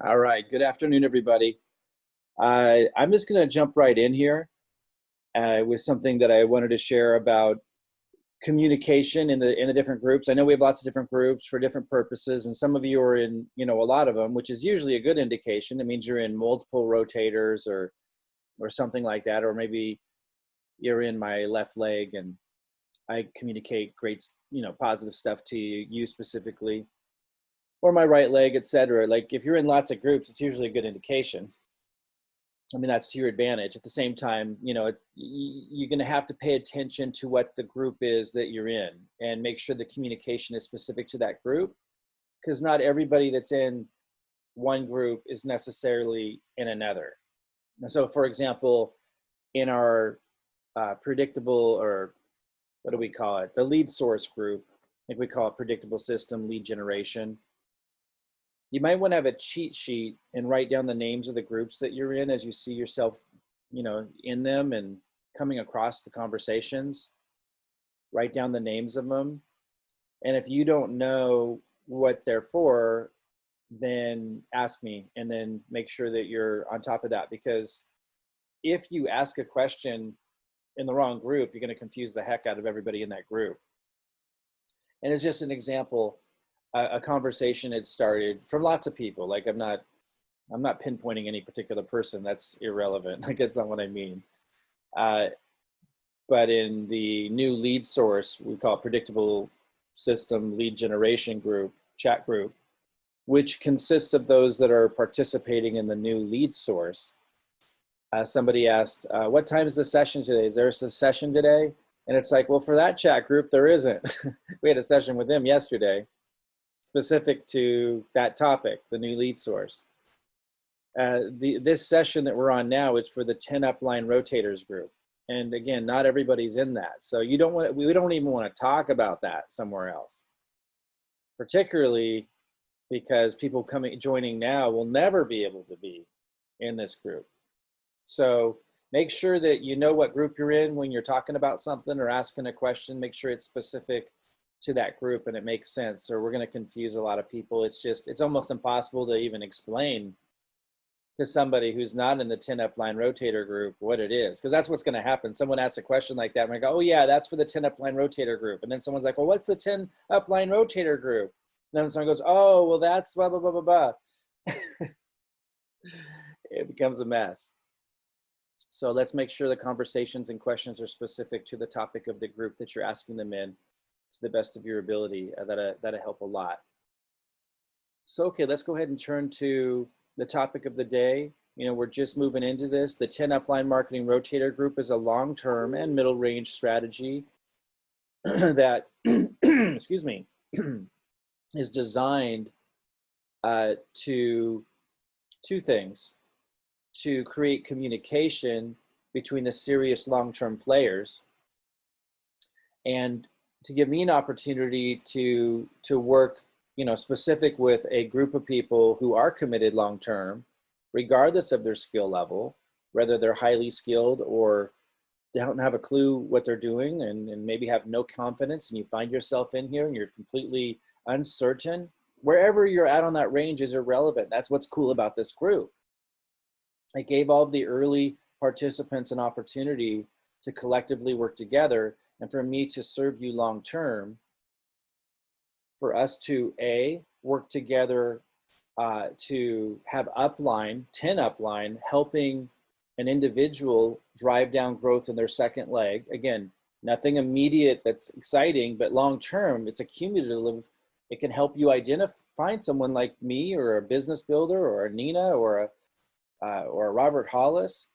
All right. Good afternoon, everybody. I'm just going to jump right in here with something that I wanted to share about communication in the different groups. I know we have lots of different groups for different purposes, and some of you are in, a lot of them, which is usually a good indication. It means you're in multiple rotators or something like that, or maybe you're in my left leg and I communicate great, positive stuff to you specifically, or my right leg, etc. Like if you're in lots of groups, it's usually a good indication. I mean, that's to your advantage. At the same time, you're going to have to pay attention to what the group is that you're in and make sure the communication is specific to that group, because not everybody that's in one group is necessarily in another. And so, for example, in our predictable, or what do we call it? The lead source group, I think we call it predictable system lead generation. You might want to have a cheat sheet and write down the names of the groups that you're in as you see yourself, in them and coming across the conversations. Write down the names of them. And if you don't know what they're for, then ask me and then make sure that you're on top of that. Because if you ask a question in the wrong group, you're going to confuse the heck out of everybody in that group. And it's just an example. A conversation had started from lots of people. Like I'm not pinpointing any particular person. That's irrelevant. Like that's not what I mean. But in the new lead source, we call it predictable system lead generation group, chat group, which consists of those that are participating in the new lead source. Somebody asked, what time is the session today? Is there a session today? And it's like, well, for that chat group, there isn't. We had a session with them yesterday, specific to that topic, the new lead source. This session that we're on now is for the 10 Upline Rotators group. And again, not everybody's in that. So we don't even want to talk about that somewhere else. Particularly because people joining now will never be able to be in this group. So make sure that you know what group you're in when you're talking about something or asking a question. Make sure it's specific to that group and it makes sense, or we're going to confuse a lot of people. It's almost impossible to even explain to somebody who's not in the 10 Upline Rotator group what it is, because that's what's going to happen. Someone asks a question like that and I go, oh yeah, that's for the 10 Upline Rotator group. And then someone's like, well, what's the 10 Upline Rotator group? And then someone goes, oh, well, that's blah, blah, blah, blah, blah. It becomes a mess. So let's make sure the conversations and questions are specific to the topic of the group that you're asking them in to the best of your ability. That'll help a lot. So, okay, let's go ahead and turn to the topic of the day. We're just moving into this. The 10 Upline Marketing Rotator Group is a long-term and middle range strategy that, excuse me, is designed to two things: to create communication between the serious long-term players, and to give me an opportunity to work, specific with a group of people who are committed long-term, regardless of their skill level, whether they're highly skilled or they don't have a clue what they're doing and maybe have no confidence, and you find yourself in here and you're completely uncertain. Wherever you're at on that range is irrelevant. That's what's cool about this group. It gave all of the early participants an opportunity to collectively work together, and for me to serve you long term, for us to work together to have upline, 10 upline, helping an individual drive down growth in their second leg. Again, nothing immediate that's exciting, but long term, it's accumulative. It can help you find someone like me, or a business builder, or a Nina, or a Robert Hollis.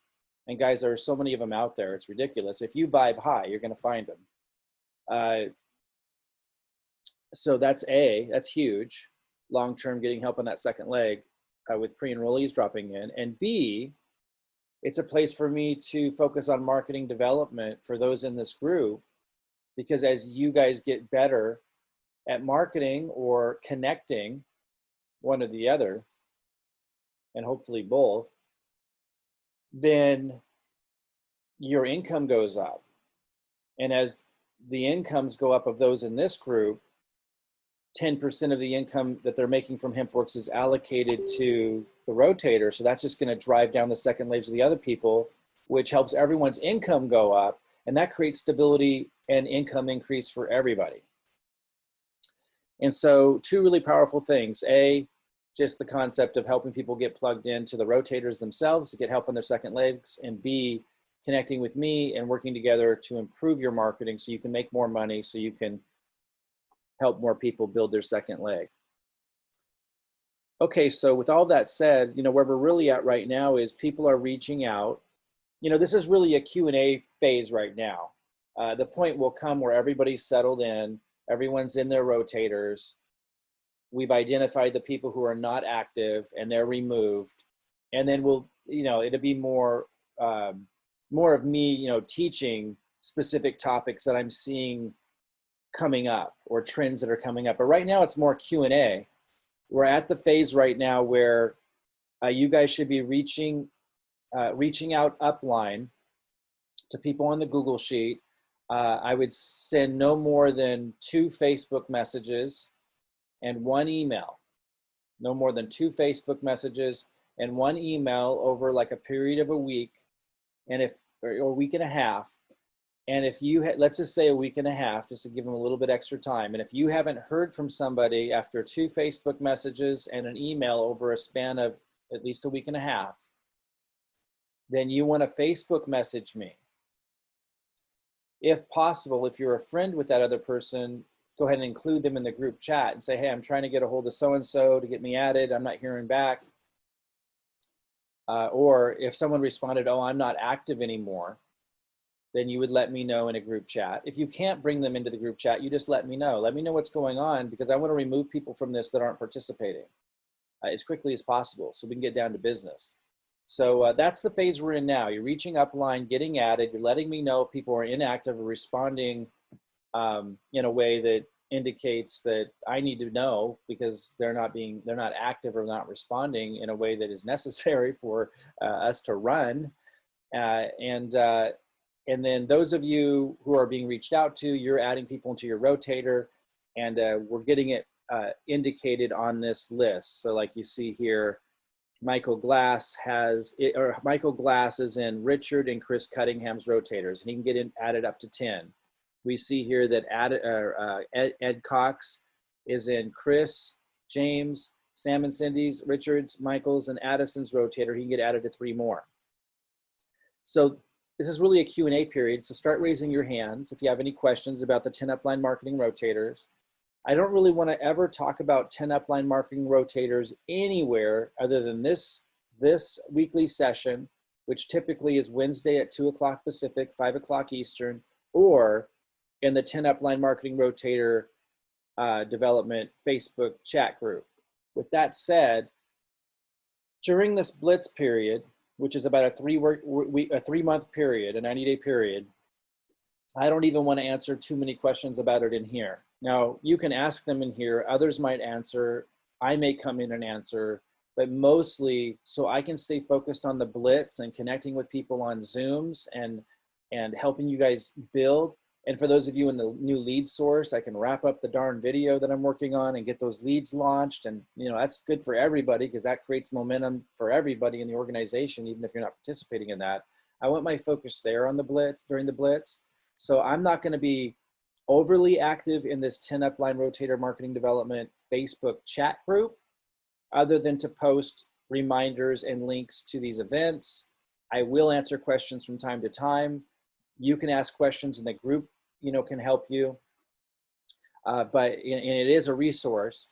And guys, there are so many of them out there. It's ridiculous. If you vibe high, you're going to find them. So that's huge. Long-term, getting help on that second leg with pre-enrollees dropping in. And B, it's a place for me to focus on marketing development for those in this group, because as you guys get better at marketing or connecting, one or the other, and hopefully both, then your income goes up. And as the incomes go up of those in this group, 10% of the income that they're making from HempWorks is allocated to the rotator. So that's just going to drive down the second legs of the other people, which helps everyone's income go up. And that creates stability and income increase for everybody. And so two really powerful things. A, just the concept of helping people get plugged into the rotators themselves to get help on their second legs. And B, connecting with me and working together to improve your marketing so you can make more money, so you can help more people build their second leg. Okay, so with all that said, where we're really at right now is people are reaching out. This is really a Q&A phase right now. The point will come where everybody's settled in, everyone's in their rotators. We've identified the people who are not active and they're removed. And then it'll be more of me, teaching specific topics that I'm seeing coming up or trends that are coming up. But right now it's more Q&A. We're at the phase right now where you guys should be reaching out upline to people on the Google Sheet. I would send no more than 2 Facebook messages and 1 email. No more than 2 Facebook messages and 1 email over like a period of a week, or a week and a half. And if you, let's just say a week and a half, just to give them a little bit extra time. And if you haven't heard from somebody after 2 Facebook messages and an email over a span of at least a week and a half, then you want to Facebook message me. If possible, if you're a friend with that other person, go ahead and include them in the group chat and say, hey, I'm trying to get a hold of so-and-so to get me added. I'm not hearing back. Or if someone responded, oh, I'm not active anymore, then you would let me know in a group chat. If you can't bring them into the group chat, you just let me know. Let me know what's going on, because I want to remove people from this that aren't participating as quickly as possible so we can get down to business. So that's the phase we're in now. You're reaching upline, getting added. You're letting me know if people are inactive or responding in a way that indicates that I need to know, because they're not active or not responding in a way that is necessary for us to run. And then those of you who are being reached out to, you're adding people into your rotator, and we're getting it indicated on this list. So like you see here, Michael Glass is in Richard and Chris Cunningham's rotators, and he can get added up to 10. We see here that Ed Cox is in Chris, James, Sam and Cindy's, Richard's, Michael's, and Addison's rotator. He can get added to 3 more. So this is really a Q&A period, so start raising your hands if you have any questions about the 10 Upline Marketing Rotators. I don't really want to ever talk about 10 Upline Marketing Rotators anywhere other than this weekly session, which typically is Wednesday at 2 o'clock Pacific, 5 o'clock Eastern, or in the 10 Upline Marketing Rotator Development Facebook chat group. With that said, during this blitz period, which is about a 3-month period, a 90-day period, I don't even want to answer too many questions about it in here. Now, you can ask them in here. Others might answer. I may come in and answer, but mostly so I can stay focused on the blitz and connecting with people on Zooms and helping you guys build. And for those of you in the new lead source, I can wrap up the darn video that I'm working on and get those leads launched. And that's good for everybody, because that creates momentum for everybody in the organization, even if you're not participating in that. I want my focus there on the blitz, during the blitz. So I'm not going to be overly active in this 10 Upline Rotator Marketing Development Facebook chat group, other than to post reminders and links to these events. I will answer questions from time to time. You can ask questions and the group, can help you. And it is a resource,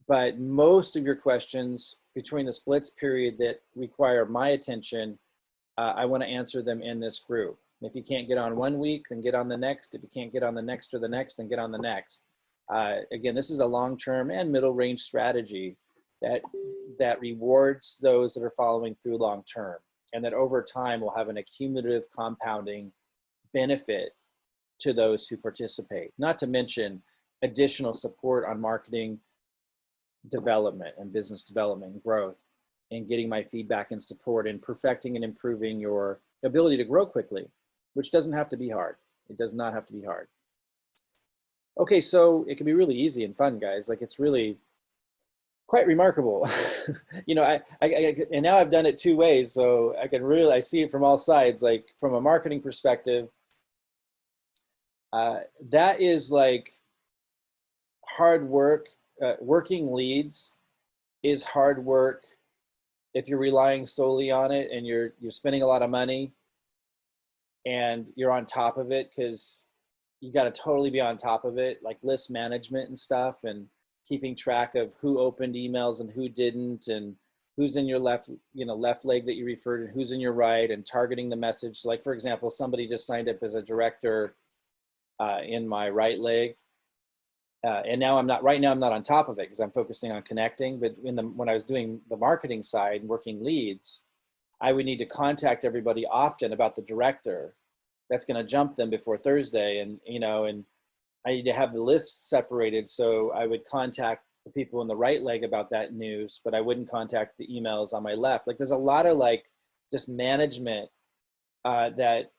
but most of your questions between the splits period that require my attention, I want to answer them in this group. If you can't get on one week, then get on the next. If you can't get on the next or the next, then get on the next. Again, this is a long-term and middle-range strategy that rewards those that are following through long-term, and that over time will have an accumulative compounding benefit to those who participate, not to mention additional support on marketing development and business development and growth, and getting my feedback and support and perfecting and improving your ability to grow quickly, which doesn't have to be hard. It does not have to be hard. Okay, so it can be really easy and fun, guys. Like it's really quite remarkable. You know, and now I've done it two ways, so I see it from all sides. Like from a marketing perspective, that is like hard work. Working leads is hard work if you're relying solely on it and you're spending a lot of money and you're on top of it because you got to totally be on top of it, like list management and stuff, and keeping track of who opened emails and who didn't, and who's in your left, left leg that you referred, and who's in your right, and targeting the message. So like for example, somebody just signed up as a director in my right leg, and now I'm not. Right now, I'm not on top of it because I'm focusing on connecting. But when I was doing the marketing side and working leads, I would need to contact everybody often about the director that's going to jump them before Thursday, and I need to have the list separated. So I would contact the people in the right leg about that news, but I wouldn't contact the emails on my left. Like there's a lot of like just management that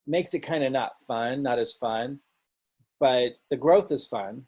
makes it kind of not as fun, but the growth is fun.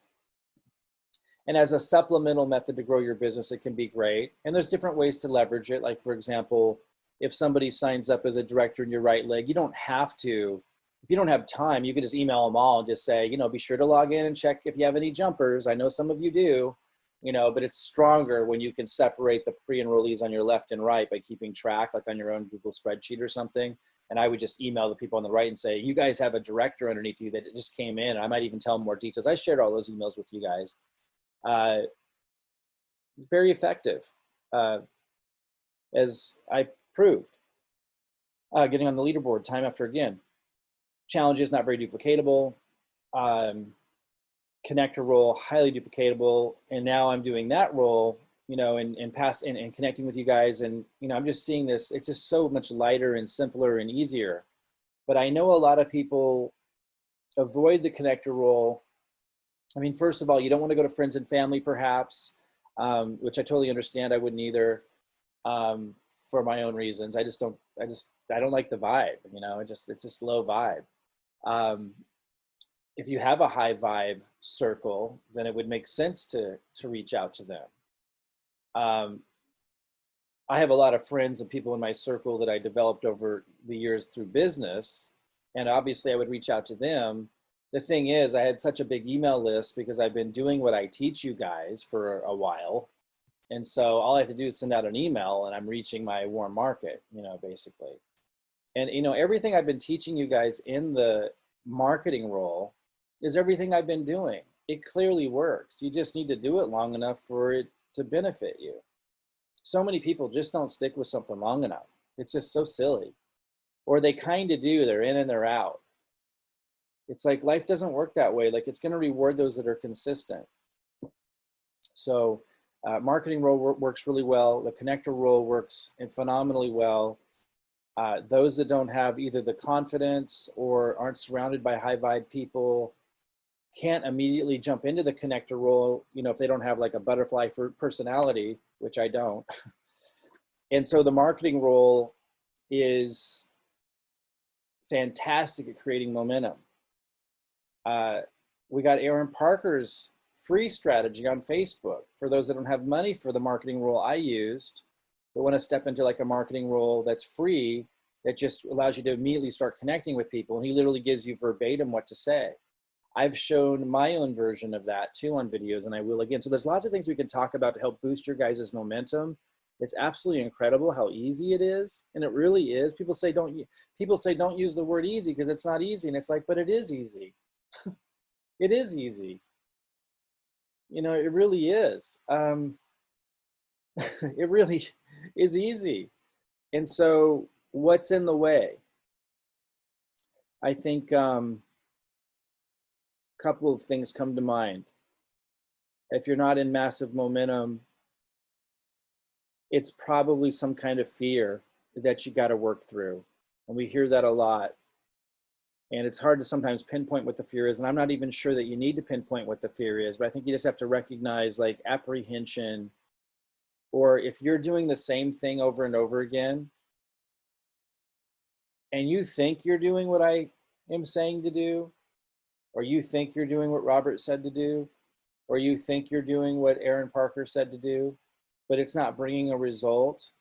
And as a supplemental method to grow your business, it can be great. And there's different ways to leverage it. Like for example, if somebody signs up as a director in your right leg, you don't have to, if you don't have time, you can just email them all and just say, be sure to log in and check if you have any jumpers. I know some of you do, but it's stronger when you can separate the pre-enrollees on your left and right by keeping track, like on your own Google spreadsheet or something. And I would just email the people on the right and say, you guys have a director underneath you that just came in. I might even tell them more details. I shared all those emails with you guys. It's very effective, uh, as I proved, getting on the leaderboard time after again. Challenges not very duplicatable. Um, Connector role highly duplicatable, and now I'm doing that role, and connecting with you guys, and I'm just seeing this. It's just so much lighter and simpler and easier. But I know a lot of people avoid the connector role. I mean, first of all, you don't want to go to friends and family, perhaps, which I totally understand. I wouldn't either, um, for my own reasons. I don't like the vibe. It's just low vibe. Um, if you have a high vibe circle, then it would make sense to reach out to them. Um, I have a lot of friends and people in my circle that I developed over the years through business, and obviously I would reach out to them. The thing is, I had such a big email list because I've been doing what I teach you guys for a while. And so all I have to do is send out an email and I'm reaching my warm market, basically. And, everything I've been teaching you guys in the marketing role is everything I've been doing. It clearly works. You just need to do it long enough for it to benefit you. So many people just don't stick with something long enough. It's just so silly. Or they kind of do, they're in and they're out. It's like life doesn't work that way. Like it's going to reward those that are consistent. So marketing role works really well. The connector role works phenomenally well. Those that don't have either the confidence or aren't surrounded by high vibe people can't immediately jump into the connector role, if they don't have like a butterfly for personality, which I don't. And so the marketing role is fantastic at creating momentum. We got Aaron Parker's free strategy on Facebook for those that don't have money for the marketing role I used, but want to step into like a marketing role that's free, that just allows you to immediately start connecting with people. And he literally gives you verbatim what to say. I've shown my own version of that too on videos, and I will again. So there's lots of things we can talk about to help boost your guys' momentum. It's absolutely incredible how easy it is, and it really is. People say don't use the word easy because it's not easy, and it's like, but it is easy. It is easy. It really is. It really is easy. And so what's in the way? I think a couple of things come to mind. If you're not in massive momentum, it's probably some kind of fear that you got to work through. And we hear that a lot. And it's hard to sometimes pinpoint what the fear is. And I'm not even sure that you need to pinpoint what the fear is, but I think you just have to recognize like apprehension, or if you're doing the same thing over and over again, and you think you're doing what I am saying to do, or you think you're doing what Robert said to do, or you think you're doing what Aaron Parker said to do, but it's not bringing a result,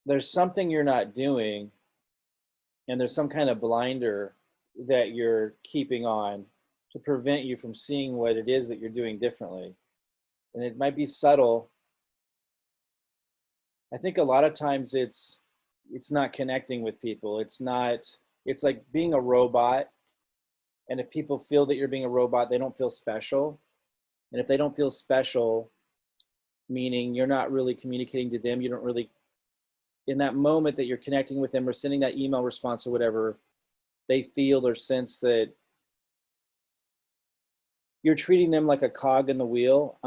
there's something you're not doing, and there's some kind of blinder that you're keeping on to prevent you from seeing what it is that you're doing differently. And it might be subtle. I think a lot of times it's not connecting with people. It's like being a robot. And if people feel that you're being a robot, they don't feel special. And if they don't feel special, meaning you're not really communicating to them, you don't really, in that moment that you're connecting with them or sending that email response or whatever, they feel or sense that you're treating them like a cog in the wheel.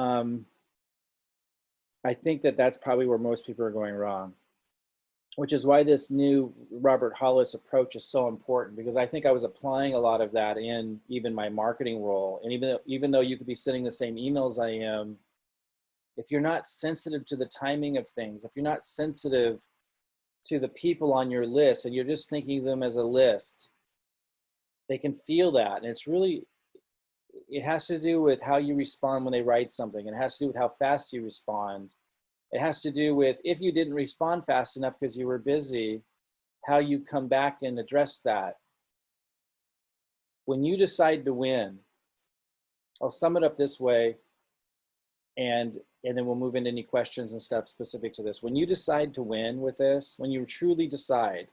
I think that that's probably where most people are going wrong, which is why this new Robert Hollis approach is so important, because I think I was applying a lot of that in even my marketing role. And even though you could be sending the same emails I am, if you're not sensitive to the timing of things, if you're not sensitive to the people on your list and you're just thinking of them as a list, they can feel that. And it's really, it has to do with how you respond when they write something. It has to do with how fast you respond. It has to do with, if you didn't respond fast enough because you were busy, how you come back and address that. When you decide to win, I'll sum it up this way, and then we'll move into any questions and stuff specific to this. When you decide to win with this, when you truly decide,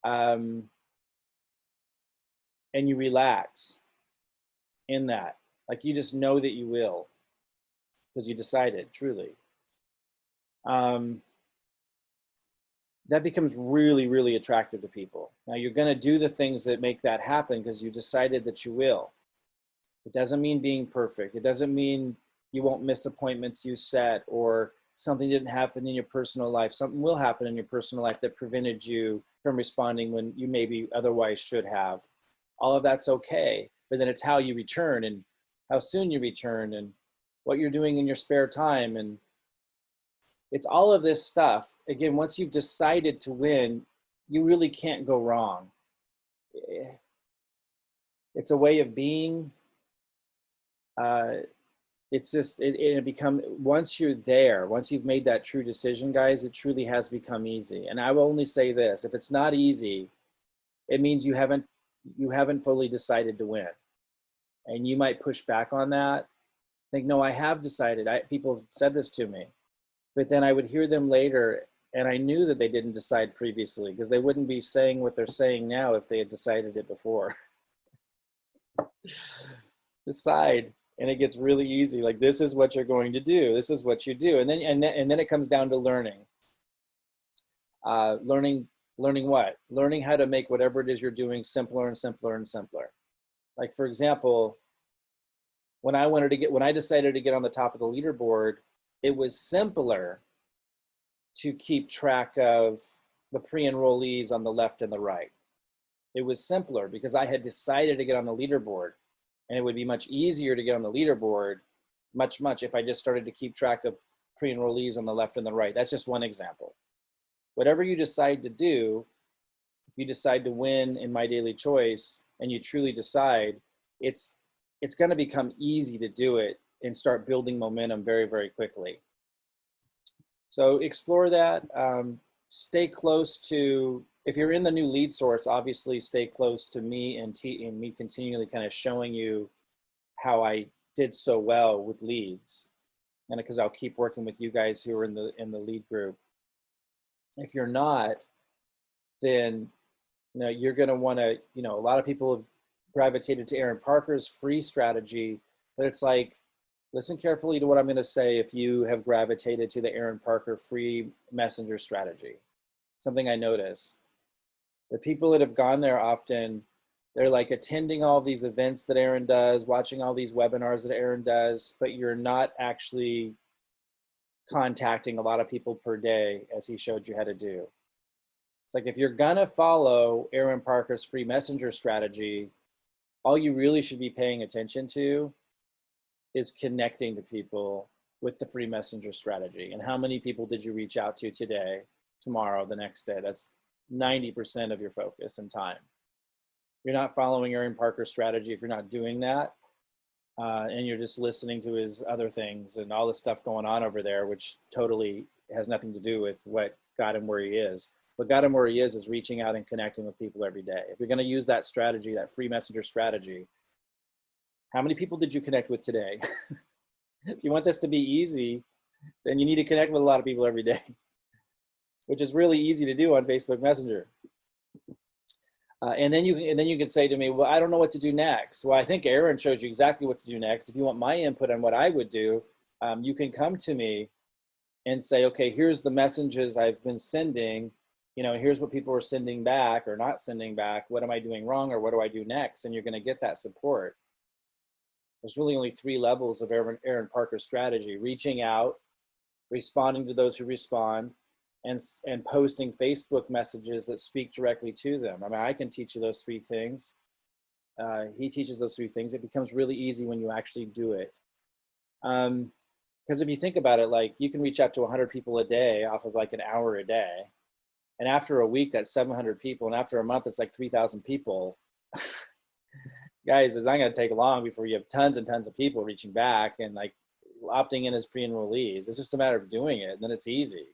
and you relax in that, like you just know that you will, because you decided truly, that becomes really, really attractive to people. Now you're going to do the things that make that happen because you decided that you will. It doesn't mean being perfect. It doesn't mean you won't miss appointments you set, or something didn't happen in your personal life. Something will happen in your personal life that prevented you from responding when you maybe otherwise should have. All of that's okay, but then it's how you return and how soon you return and what you're doing in your spare time. And it's all of this stuff. Again, once you've decided to win, you really can't go wrong. It's a way of being. It's just, it become, once you're there, once you've made that true decision, guys, it truly has become easy. And I will only say this, if it's not easy, it means you haven't fully decided to win. And you might push back on that. Think, no, I have decided. People have said this to me, but then I would hear them later, and I knew that they didn't decide previously, because they wouldn't be saying what they're saying now if they had decided it before. Decide. And it gets really easy. Like, this is what you're going to do. This is what you do. And then it comes down to learning. Learning what? Learning how to make whatever it is you're doing simpler and simpler and simpler. Like, for example, when I decided to get on the top of the leaderboard, it was simpler to keep track of the pre-enrollees on the left and the right. It was simpler because I had decided to get on the leaderboard. And it would be much easier to get on the leaderboard, much, if I just started to keep track of pre-enrollees on the left and the right. That's just one example. Whatever you decide to do, if you decide to win in My Daily Choice and you truly decide, it's going to become easy to do it and start building momentum very, very quickly. So explore that. Stay close to, if you're in the new lead source, obviously stay close to me and me continually kind of showing you how I did so well with leads. And because I'll keep working with you guys who are in the lead group. If you're not, then you're going to want to, a lot of people have gravitated to Aaron Parker's free strategy, but it's like, listen carefully to what I'm going to say if you have gravitated to the Aaron Parker free messenger strategy. Something I notice. The people that have gone there often, they're like attending all these events that Aaron does, watching all these webinars that Aaron does, but you're not actually contacting a lot of people per day as he showed you how to do. It's like, if you're gonna follow Aaron Parker's free messenger strategy, all you really should be paying attention to is connecting to people with the free messenger strategy. And how many people did you reach out to today, tomorrow, the next day? That's 90% of your focus and time. You're not following Aaron Parker's strategy if you're not doing that. And you're just listening to his other things and all the stuff going on over there, which totally has nothing to do with what got him where he is. What got him where he is reaching out and connecting with people every day. If you're going to use that strategy, that free messenger strategy, how many people did you connect with today? If you want this to be easy, then you need to connect with a lot of people every day, which is really easy to do on Facebook Messenger. And then you can say to me, well, I don't know what to do next. Well, I think Aaron shows you exactly what to do next. If you want my input on what I would do, you can come to me and say, okay, here's the messages I've been sending. Here's what people are sending back or not sending back. What am I doing wrong, or what do I do next? And you're going to get that support. There's really only 3 levels of Aaron Parker's strategy: reaching out, responding to those who respond, and posting Facebook messages that speak directly to them. I mean, I can teach you those 3 things. He teaches those 3 things. It becomes really easy when you actually do it. Because if you think about it, like, you can reach out to 100 people a day off of like an hour a day. And after a week, that's 700 people. And after a month, it's like 3,000 people. Guys, it's not going to take long before you have tons and tons of people reaching back and like opting in as pre-enrollees. It's just a matter of doing it, and then it's easy.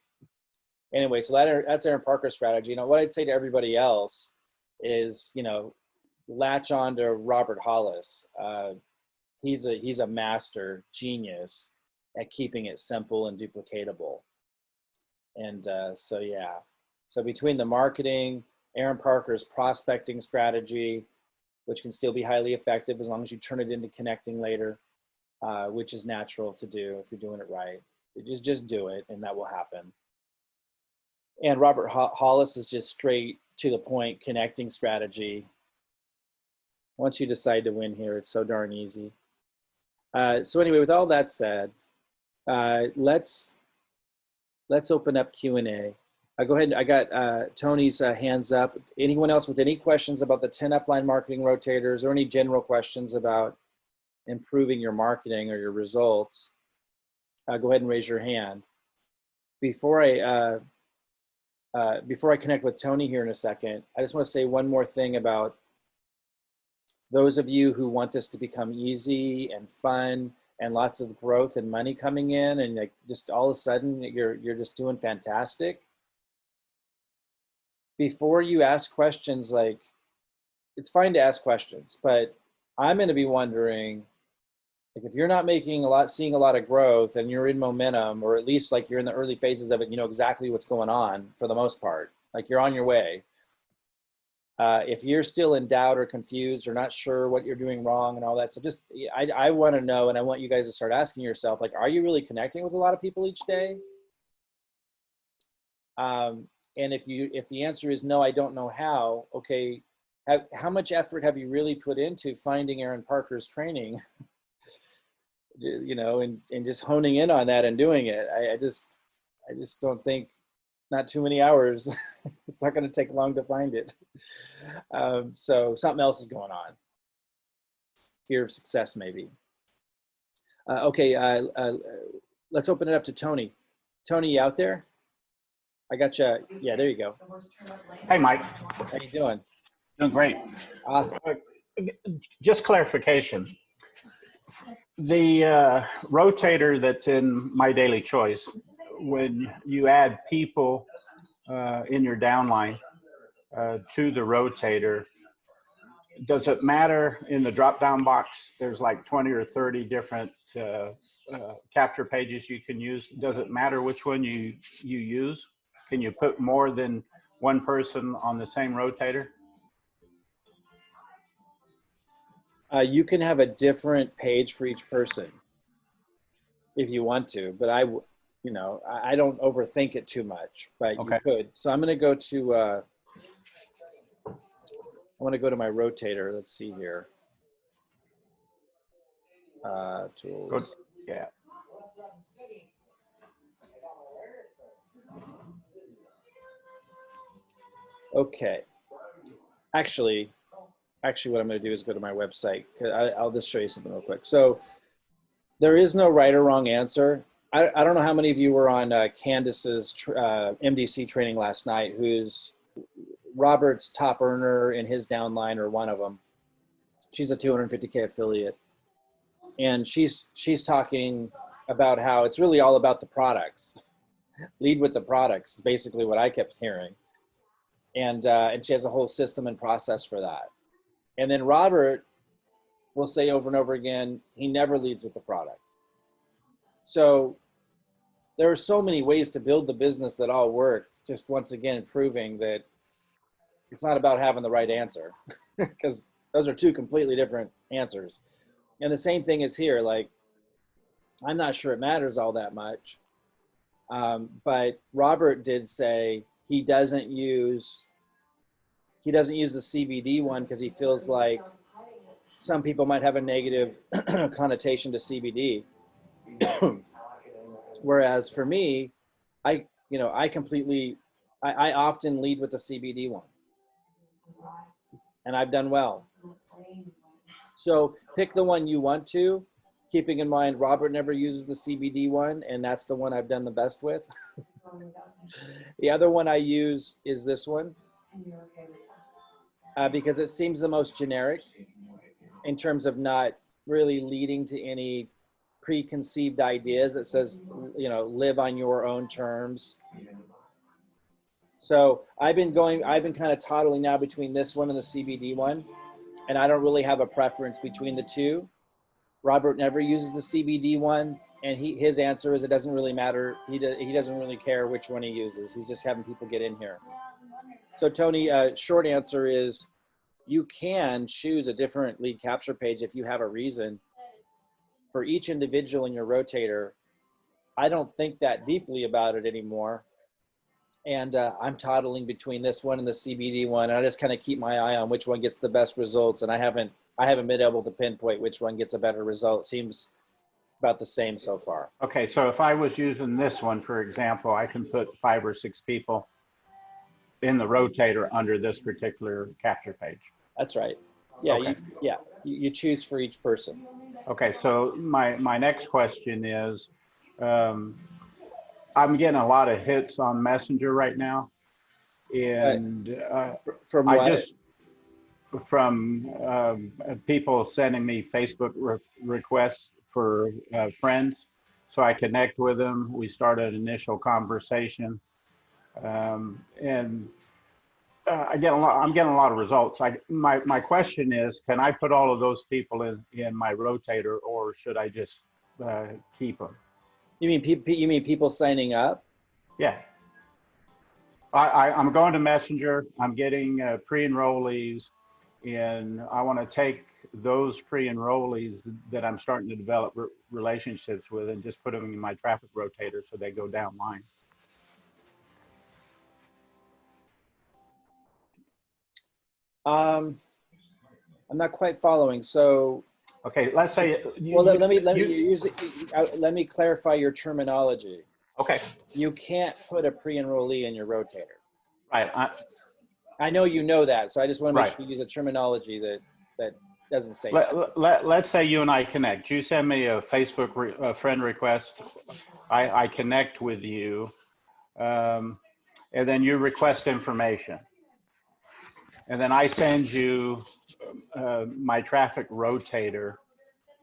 Anyway, so that's Aaron Parker's strategy. What I'd say to everybody else is, latch on to Robert Hollis. He's a master genius at keeping it simple and duplicatable. And so between the marketing, Aaron Parker's prospecting strategy, which can still be highly effective as long as you turn it into connecting later, which is natural to do if you're doing it right. You just do it, and that will happen. And Robert Hollis is just straight to the point connecting strategy. Once you decide to win here, it's so darn easy. So anyway, with all that said, let's open up Q&A. Go ahead. I got Tony's hands up. Anyone else with any questions about the 10 upline marketing rotators, or any general questions about improving your marketing or your results? Go ahead and raise your hand. Before I connect with Tony here in a second, I just want to say one more thing about those of you who want this to become easy and fun and lots of growth and money coming in, and like just all of a sudden you're just doing fantastic. Before you ask questions, like, it's fine to ask questions, but I'm going to be wondering, like, if you're not seeing a lot of growth and you're in momentum, or at least like you're in the early phases of it, you know exactly what's going on for the most part, like you're on your way. If you're still in doubt or confused or not sure what you're doing wrong and all that, so just, I want to know, and I want you guys to start asking yourself, like, are you really connecting with a lot of people each day? And if the answer is no, I don't know how, okay, how much effort have you really put into finding Aaron Parker's training? And just honing in on that and doing it. I just don't think, not too many hours. It's not going to take long to find it. So something else is going on. Fear of success, maybe. Okay, let's open it up to Tony. Tony, you out there? I got you. Yeah, there you go. Hey, Mike. How you doing? Doing great. Awesome. Just clarification. The rotator that's in My Daily Choice, when you add people in your downline to the rotator, does it matter in the drop-down box? There's like 20 or 30 different capture pages you can use. Does it matter which one you use? Can you put more than one person on the same rotator? You can have a different page for each person if you want to, but I don't overthink it too much, but okay. You could. So I'm going to go to, I want to go to my rotator. Let's see here. Tools. Yeah. Okay. Actually, what I'm going to do is go to my website. I'll just show you something real quick. So there is no right or wrong answer. I don't know how many of you were on Candace's MDC training last night, who's Robert's top earner in his downline, or one of them. She's a 250K affiliate. And she's talking about how it's really all about the products. Lead with the products is basically what I kept hearing. And she has a whole system and process for that. And then Robert will say over and over again, he never leads with the product. So there are so many ways to build the business that all work, just once again proving that it's not about having the right answer, because those are two completely different answers. And the same thing is here. Like, I'm not sure it matters all that much, but Robert did say he doesn't use the CBD one because he feels like some people might have a negative connotation to CBD. Whereas for me, I often lead with the CBD one, and I've done well. So pick the one you want to, keeping in mind Robert never uses the CBD one, and that's the one I've done the best with. The other one I use is this one, because it seems the most generic in terms of not really leading to any preconceived ideas. It says, live on your own terms. So I've been kind of toddling now between this one and the CBD one, and I don't really have a preference between the two. Robert never uses the CBD one, and his answer is it doesn't really matter. He doesn't really care which one he uses. He's just having people get in here. So Tony, short answer is you can choose a different lead capture page if you have a reason. For each individual in your rotator, I don't think that deeply about it anymore. And I'm toddling between this one and the CBD one. And I just kind of keep my eye on which one gets the best results. And I haven't been able to pinpoint which one gets a better result. Seems about the same so far. Okay, so if I was using this one, for example, I can put 5 or 6 people in the rotator under this particular capture page. That's right. Yeah, okay. You choose for each person. Okay, so my next question is, I'm getting a lot of hits on Messenger right now, and from what? From people sending me Facebook requests for friends, so I connect with them. We start an initial conversation, and I'm getting a lot of results. My question is, can I put all of those people in my rotator, or should I just keep them? You mean people signing up? Yeah. I'm going to Messenger. I'm getting pre-enrollees, and I want to take those pre-enrollees that I'm starting to develop relationships with and just put them in my traffic rotator so they go down line. I'm not quite following. So, okay, let's say. Let me clarify your terminology. Okay. You can't put a pre-enrollee in your rotator. Right. I know you know that, so I just want to make right. sure you use a terminology that doesn't say that. Let's say you and I connect. You send me a Facebook friend request. I connect with you, and then you request information. And then I send you my traffic rotator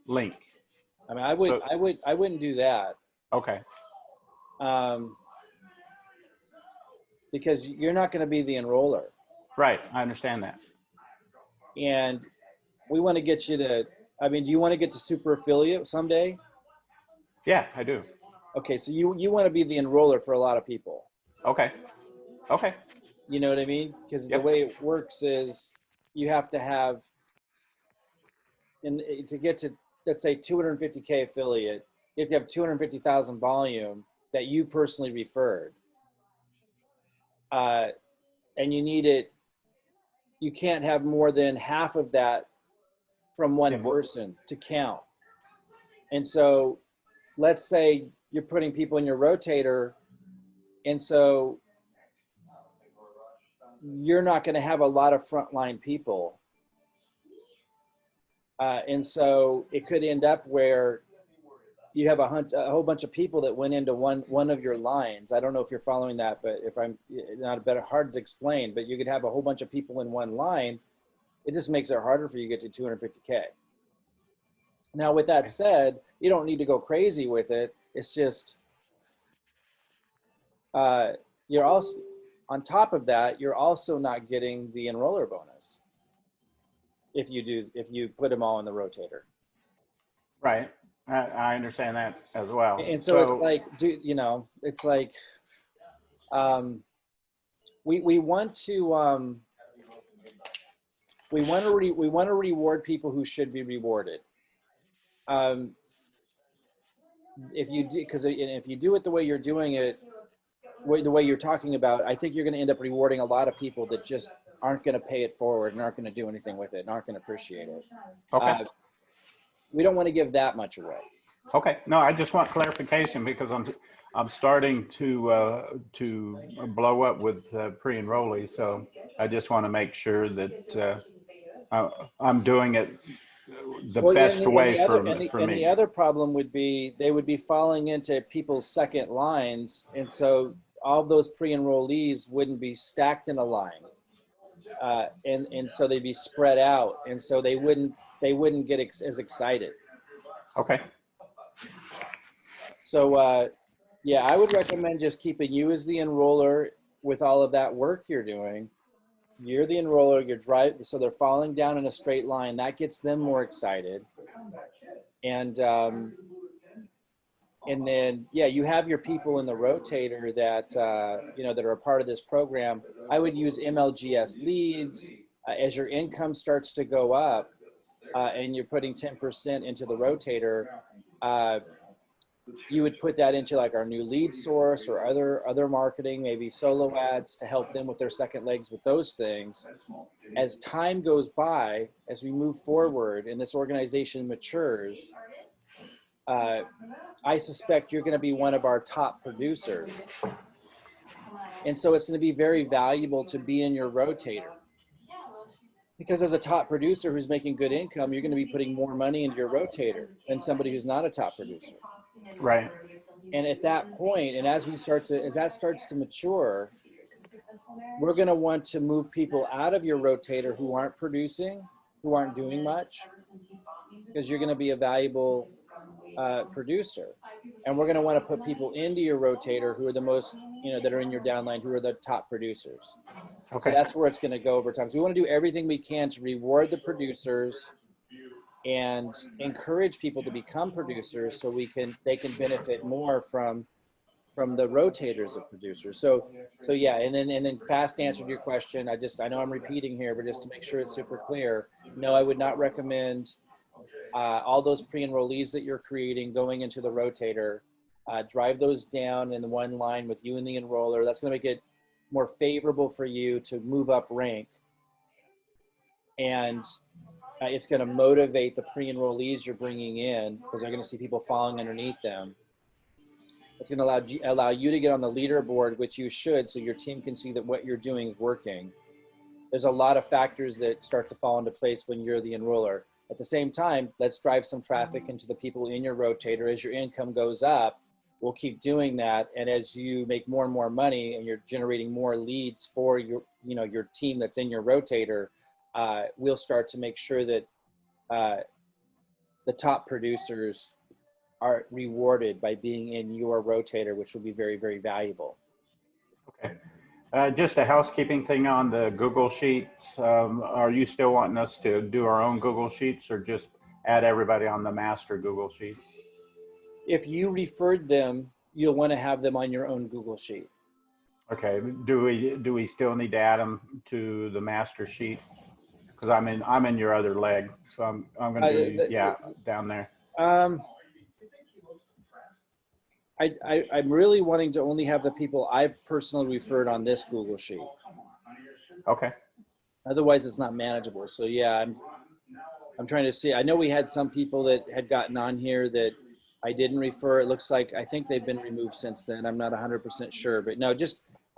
link. I mean, I wouldn't do that. Okay. Because you're not going to be the enroller. Right. I understand that. And we want to get you to, do you want to get to super affiliate someday? Yeah, I do. Okay. So you want to be the enroller for a lot of people. Okay. Okay. You know what I mean? Because the way it works is you have to have, to get to, let's say 250K affiliate, you have to have 250,000 volume that you personally referred. And you need it, you can't have more than half of that from one person to count. And so let's say you're putting people in your rotator, and so you're not going to have a lot of frontline people. And so it could end up where you have a whole bunch of people that went into one of your lines. I don't know if you're following that, but if I'm not hard to explain, but you could have a whole bunch of people in one line. It just makes it harder for you to get to 250K. Now, with that said, you don't need to go crazy with it. It's just, you're also, on top of that, you're also not getting the enroller bonus if you put them all in the rotator. Right. I understand that as well. And so it's like, it's like, we want to reward people who should be rewarded. If you do, because if you do it the way you're doing it, the way you're talking about, I think you're going to end up rewarding a lot of people that just aren't going to pay it forward and aren't going to do anything with it and aren't going to appreciate it. Okay. We don't want to give that much away. Okay. No, I just want clarification because I'm starting to blow up with pre-enrollees, so I just want to make sure that I'm doing it the best way for me. And the other problem would be they would be falling into people's second lines, and so all those pre-enrollees wouldn't be stacked in a line, and so they'd be spread out, and so they wouldn't get as excited. Okay. So yeah, I would recommend just keeping you as the enroller with all of that work you're doing. You're the enroller, you're driving, so they're falling down in a straight line. That gets them more excited. And then, yeah, you have your people in the rotator that, that are a part of this program. I would use MLGS leads as your income starts to go up and you're putting 10% into the rotator. You would put that into like our new lead source or other marketing, maybe solo ads to help them with their second legs with those things. As time goes by, as we move forward and this organization matures, I suspect you're going to be one of our top producers. And so it's going to be very valuable to be in your rotator. Because as a top producer who's making good income, you're going to be putting more money into your rotator than somebody who's not a top producer. Right. And at that point, and as that starts to mature, we're going to want to move people out of your rotator who aren't producing, who aren't doing much, because you're going to be a valuable producer. And we're going to want to put people into your rotator who are the most, that are in your downline, who are the top producers. Okay. So that's where it's going to go over time. So we want to do everything we can to reward the producers and encourage people to become producers so they can benefit more from the rotators of producers. So yeah, and then fast answer to your question. I know I'm repeating here, but just to make sure it's super clear, no, I would not recommend all those pre-enrollees that you're creating going into the rotator. Drive those down in the one line with you and the enroller. That's going to make it more favorable for you to move up rank. And it's going to motivate the pre-enrollees you're bringing in because they're going to see people falling underneath them. It's going to allow you to get on the leaderboard, which you should, so your team can see that what you're doing is working. There's a lot of factors that start to fall into place when you're the enroller. At the same time, let's drive some traffic into the people in your rotator. As your income goes up, we'll keep doing that. And as you make more and more money and you're generating more leads for your team that's in your rotator, we'll start to make sure that the top producers are rewarded by being in your rotator, which will be very, very valuable. Okay. Just a housekeeping thing on the Google Sheets. Are you still wanting us to do our own Google Sheets or just add everybody on the master Google Sheet? If you referred them, you'll want to have them on your own Google Sheet. Okay. Do we still need to add them to the master sheet? Because I'm in your other leg, so I'm going to do down there. I'm really wanting to only have the people I've personally referred on this Google Sheet. Okay. Otherwise, it's not manageable. So yeah, I'm trying to see. I know we had some people that had gotten on here that I didn't refer. It looks like I think they've been removed since then. I'm not 100% sure, but no,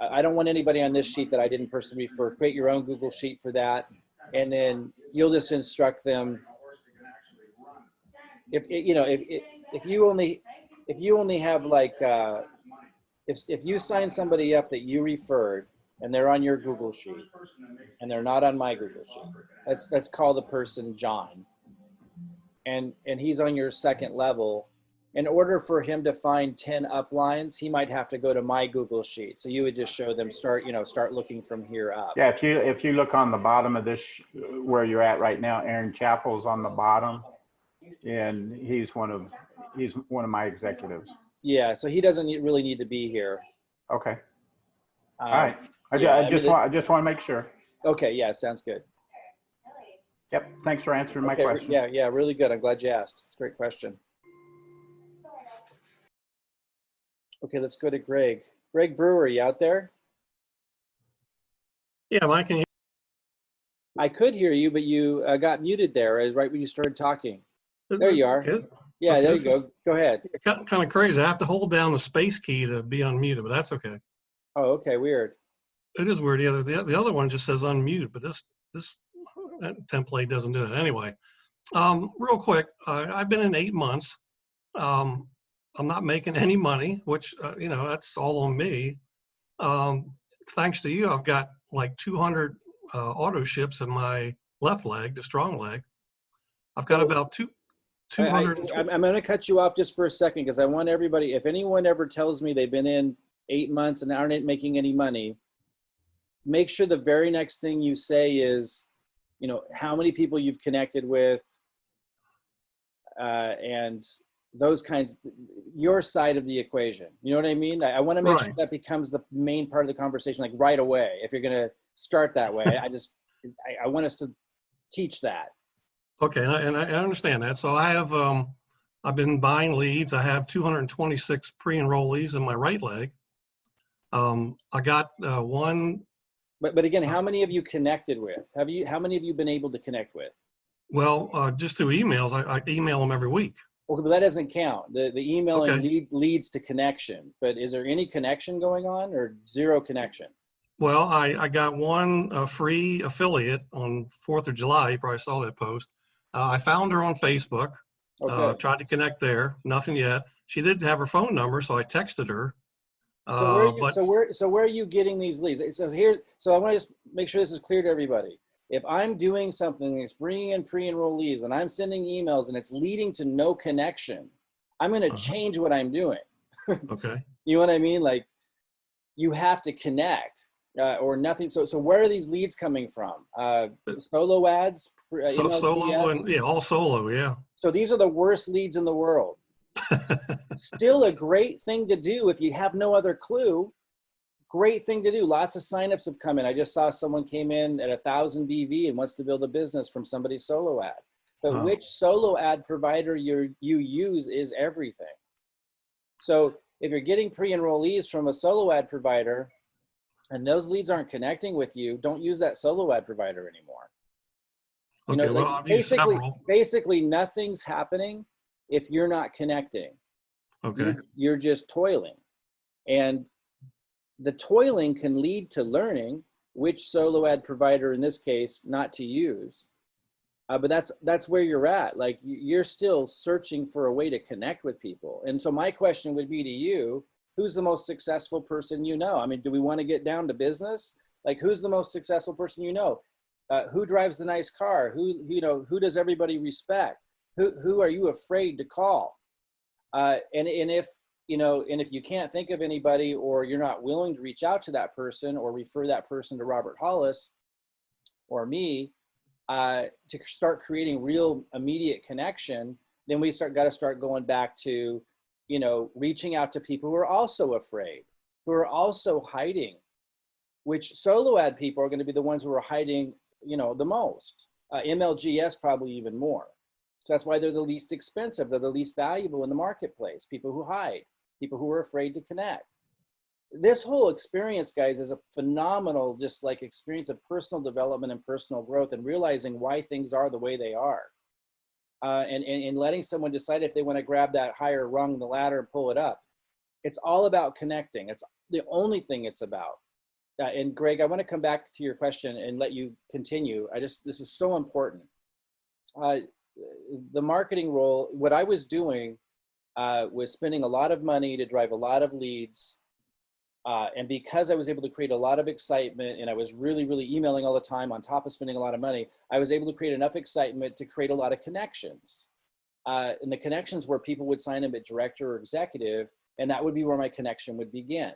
I don't want anybody on this sheet that I didn't personally refer. Create your own Google Sheet for that, and then you'll just instruct them. If you only if you only have like, if you sign somebody up that you referred and they're on your Google sheet and they're not on my Google sheet, let's call the person John, and he's on your second level. In order for him to find 10 uplines, he might have to go to my Google sheet. So you would just show them start looking from here up. Yeah, if you look on the bottom of this, where you're at right now, Aaron Chappell's on the bottom, and he's one of my executives. Yeah, so he doesn't really need to be here. Okay. All right. I just want to make sure. Okay, yeah, sounds good. Yep. Thanks for answering my questions. Yeah, really good. I'm glad you asked. It's a great question. Okay, let's go to Greg. Greg Brewer, you out there? Yeah, Mike, can you? I could hear you, but you got muted there right when you started talking. There you are. Okay. Yeah, Okay, there you go. Go ahead. Kind of crazy. I have to hold down the space key to be unmuted, but that's okay. Oh, okay, weird. It is weird. Yeah, the other one just says unmute, but this template doesn't do it. Anyway, real quick, I've been in 8 months. I'm not making any money, which that's all on me. Thanks to you, I've got like 200 auto ships in my left leg, the strong leg. I've got about 200. I'm going to cut you off just for a second because I want everybody, if anyone ever tells me they've been in 8 months and aren't making any money, make sure the very next thing you say is, how many people you've connected with, and those kinds, your side of the equation. You know what I mean? I want to make sure that becomes the main part of the conversation, like right away. If you're going to start that way, I want us to teach that. Okay, and I understand that. So I have, I've been buying leads. I have 226 pre-enrollees in my right leg. I got one. But again, how many have you connected with? How many have you been able to connect with? Well, just through emails. I email them every week. Okay, but that doesn't count. The emailing Okay. leads to connection. But is there any connection going on or zero connection? Well, I got one free affiliate on 4th of July. You probably saw that post. I found her on Facebook. Okay. Tried to connect there. Nothing yet. She did have her phone number, so I texted her. So where are you getting these leads? So I want to just make sure this is clear to everybody. If I'm doing something that's bringing in pre-enrollees and I'm sending emails and it's leading to no connection, I'm going to change what I'm doing. Okay. You know what I mean? Like, you have to connect or nothing. So where are these leads coming from? Solo ads? Solo and all solo. Yeah. So these are the worst leads in the world. Still a great thing to do if you have no other clue. Great thing to do. Lots of signups have come in. I just saw someone came in at 1,000 BV and wants to build a business from somebody's solo ad. But which solo ad provider you use is everything. So if you're getting pre-enrollees from a solo ad provider and those leads aren't connecting with you, don't use that solo ad provider anymore. Okay, basically nothing's happening if you're not connecting. Okay. You're just toiling. And the toiling can lead to learning which solo ad provider, in this case, not to use. But that's where you're at. Like, you're still searching for a way to connect with people. And so my question would be to you, who's the most successful person you know? I mean, do we want to get down to business? Like, who's the most successful person you know? Who drives the nice car? Who does everybody respect? Who are you afraid to call? And if you can't think of anybody, or you're not willing to reach out to that person or refer that person to Robert Hollis or me to start creating real immediate connection, then we got to start going back to, reaching out to people who are also afraid, who are also hiding, which solo ad people are going to be the ones who are hiding, the most. MLGS probably even more. So that's why they're the least expensive. They're the least valuable in the marketplace. People who hide, people who are afraid to connect. This whole experience, guys, is a phenomenal, just like experience of personal development and personal growth and realizing why things are the way they are. And letting someone decide if they want to grab that higher rung in the ladder and pull it up. It's all about connecting. It's the only thing it's about. And Greg, I want to come back to your question and let you continue. This is so important. The marketing role, what I was doing was spending a lot of money to drive a lot of leads. And because I was able to create a lot of excitement and I was really, really emailing all the time on top of spending a lot of money, I was able to create enough excitement to create a lot of connections. And the connections where people would sign up at director or executive, and that would be where my connection would begin.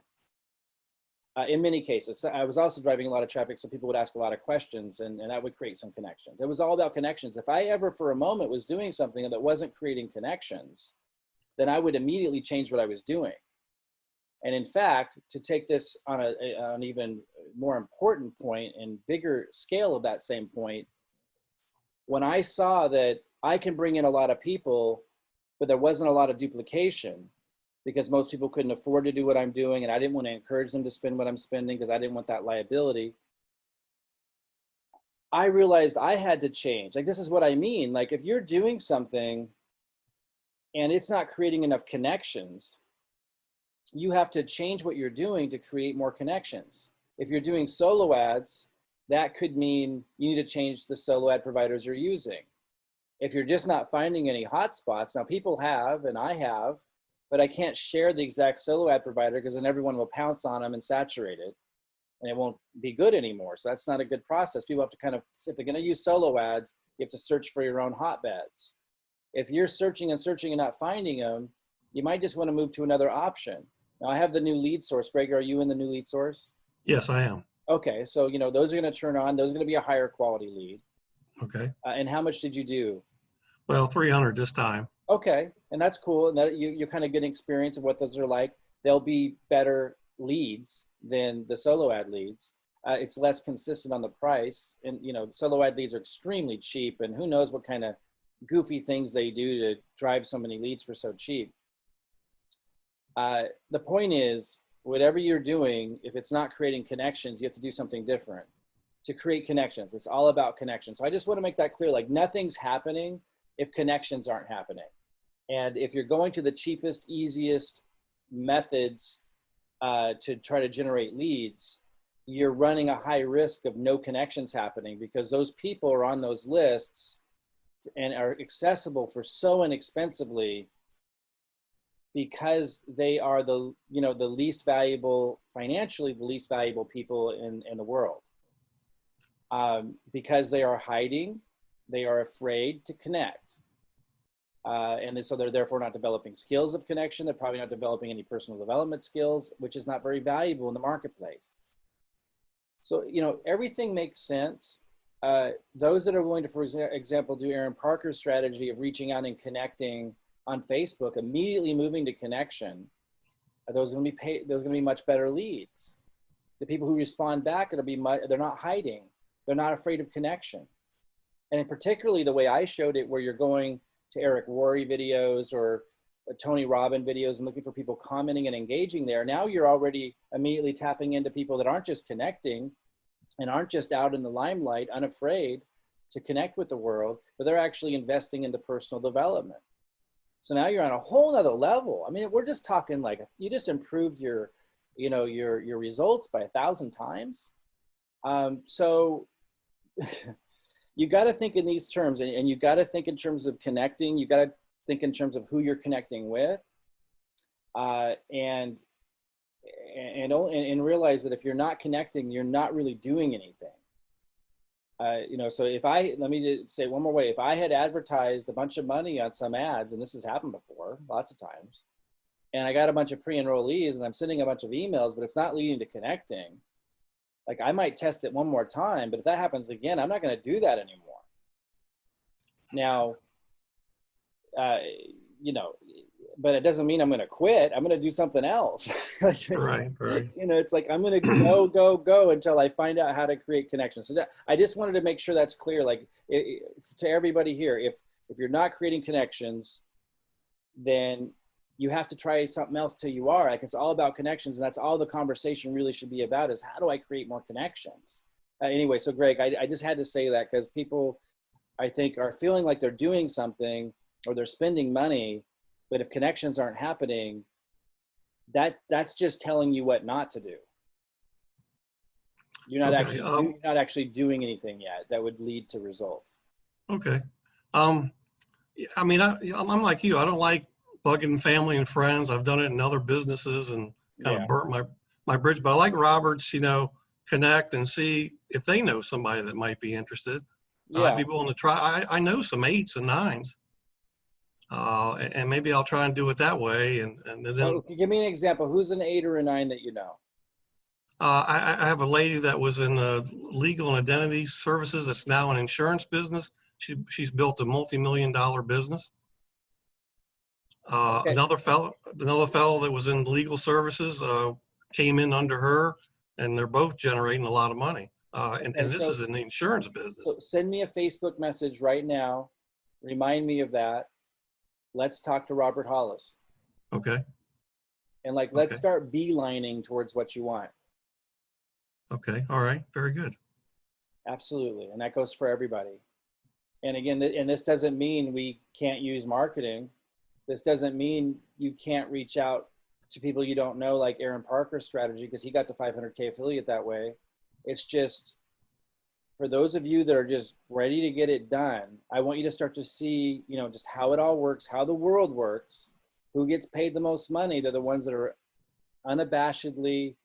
In many cases, I was also driving a lot of traffic, so people would ask a lot of questions, and that would create some connections. It was all about connections. If I ever for a moment was doing something that wasn't creating connections, then I would immediately change what I was doing. And in fact, to take this on an even more important point and bigger scale of that same point, when I saw that I can bring in a lot of people, but there wasn't a lot of duplication because most people couldn't afford to do what I'm doing, and I didn't want to encourage them to spend what I'm spending because I didn't want that liability, I realized I had to change. Like, this is what I mean. Like, if you're doing something and it's not creating enough connections, you have to change what you're doing to create more connections. If you're doing solo ads, that could mean you need to change the solo ad providers you're using. If you're just not finding any hotspots, now people have, and I have, but I can't share the exact solo ad provider because then everyone will pounce on them and saturate it, and it won't be good anymore. So that's not a good process. People have to kind of, if they're going to use solo ads, you have to search for your own hotbeds. If you're searching and searching and not finding them, you might just want to move to another option. Now I have the new lead source. Greg, are you in the new lead source? Yes, I am. Okay, so those are going to turn on. Those are going to be a higher quality lead. Okay. And how much did you do? Well, 300 this time. Okay, and that's cool. And that you kind of get an experience of what those are like. They'll be better leads than the solo ad leads. It's less consistent on the price, and solo ad leads are extremely cheap, and who knows what kind of goofy things they do to drive so many leads for so cheap. The point is, whatever you're doing, if it's not creating connections, you have to do something different to create connections. It's all about connections. So I just want to make that clear. Like, nothing's happening if connections aren't happening. And if you're going to the cheapest, easiest methods to try to generate leads, you're running a high risk of no connections happening because those people are on those lists and are accessible for so inexpensively because they are the least valuable, financially the least valuable people in the world. Because they are hiding, they are afraid to connect. And so they're therefore not developing skills of connection. They're probably not developing any personal development skills, which is not very valuable in the marketplace. So, everything makes sense. Those that are willing to, for example, do Aaron Parker's strategy of reaching out and connecting on Facebook, immediately moving to connection, those are going to be much better leads. The people who respond back, they're not hiding. They're not afraid of connection. And particularly the way I showed it, where you're going to Eric Worre videos or Tony Robbins videos and looking for people commenting and engaging there. Now you're already immediately tapping into people that aren't just connecting and aren't just out in the limelight, unafraid to connect with the world, but they're actually investing into personal development. So now you're on a whole nother level. I mean, we're just talking like you just improved your results by 1,000 times. So you got to think in these terms, and you got to think in terms of connecting. You got to think in terms of who you're connecting with, and realize that if you're not connecting, you're not really doing anything. So let me just say it one more way. If I had advertised a bunch of money on some ads, and this has happened before, lots of times, and I got a bunch of pre-enrollees and I'm sending a bunch of emails, but it's not leading to connecting, like I might test it one more time, but if that happens again, I'm not going to do that anymore. Now, but it doesn't mean I'm going to quit. I'm going to do something else. Right. It's like, I'm going to go until I find out how to create connections. So I just wanted to make sure that's clear. Like to everybody here, if you're not creating connections, then you have to try something else till you are. Like, it's all about connections, and that's all the conversation really should be about, is how do I create more connections? Anyway, so Greg, I just had to say that because people, I think, are feeling like they're doing something or they're spending money, but if connections aren't happening, that's just telling you what not to do. You're not actually doing anything yet that would lead to results. Okay. I mean, I'm like you. I don't like bugging family and friends. I've done it in other businesses and kind Yeah. of burnt my bridge. But I like Robert's, connect and see if they know somebody that might be interested. I'd Yeah. be willing to try. I know some 8s and 9s. And maybe I'll try and do it that way. And then Okay, give me an example. Who's an 8 or a 9 that you know? I have a lady that was in legal and identity services. That's now an insurance business. She's built a multi-million-dollar business. Okay. Another fellow that was in legal services came in under her, and they're both generating a lot of money. And this is in the insurance business. So send me a Facebook message right now. Remind me of that. Let's talk to Robert Hollis. Okay. And let's start beelining towards what you want. Okay. All right. Very good. Absolutely. And that goes for everybody. And again, and this doesn't mean we can't use marketing. This doesn't mean you can't reach out to people you don't know, like Aaron Parker's strategy, because he got to 500K affiliate that way. It's just, for those of you that are just ready to get it done, I want you to start to see, just how it all works, how the world works, who gets paid the most money. They're the ones that are unabashedly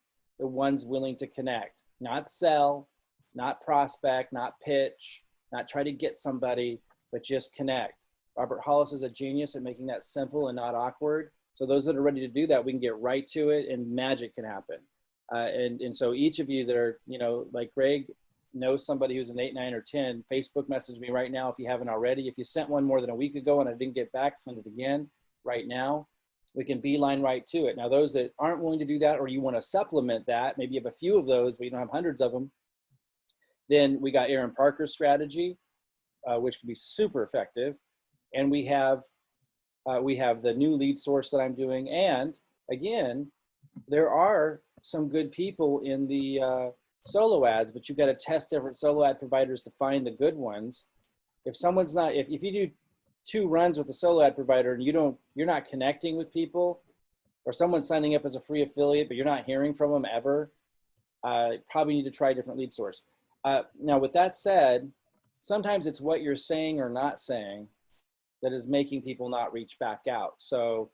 the ones willing to connect, not sell, not prospect, not pitch, not try to get somebody, but just connect. Robert Hollis is a genius at making that simple and not awkward. So those that are ready to do that, we can get right to it and magic can happen. And so each of you that are, like Greg knows somebody who's an 8, 9, or 10, Facebook message me right now if you haven't already. If you sent one more than a week ago and I didn't get back, send it again right now. We can beeline right to it. Now, those that aren't willing to do that, or you want to supplement that, maybe you have a few of those, but you don't have hundreds of them, then we got Aaron Parker's strategy, which can be super effective. And we have the new lead source that I'm doing. And again, there are some good people in the solo ads, but you've got to test different solo ad providers to find the good ones. If someone's not, if you do 2 runs with a solo ad provider and you're not connecting with people, or someone's signing up as a free affiliate, but you're not hearing from them ever, probably need to try a different lead source. Now, with that said, sometimes it's what you're saying or not saying that is making people not reach back out. So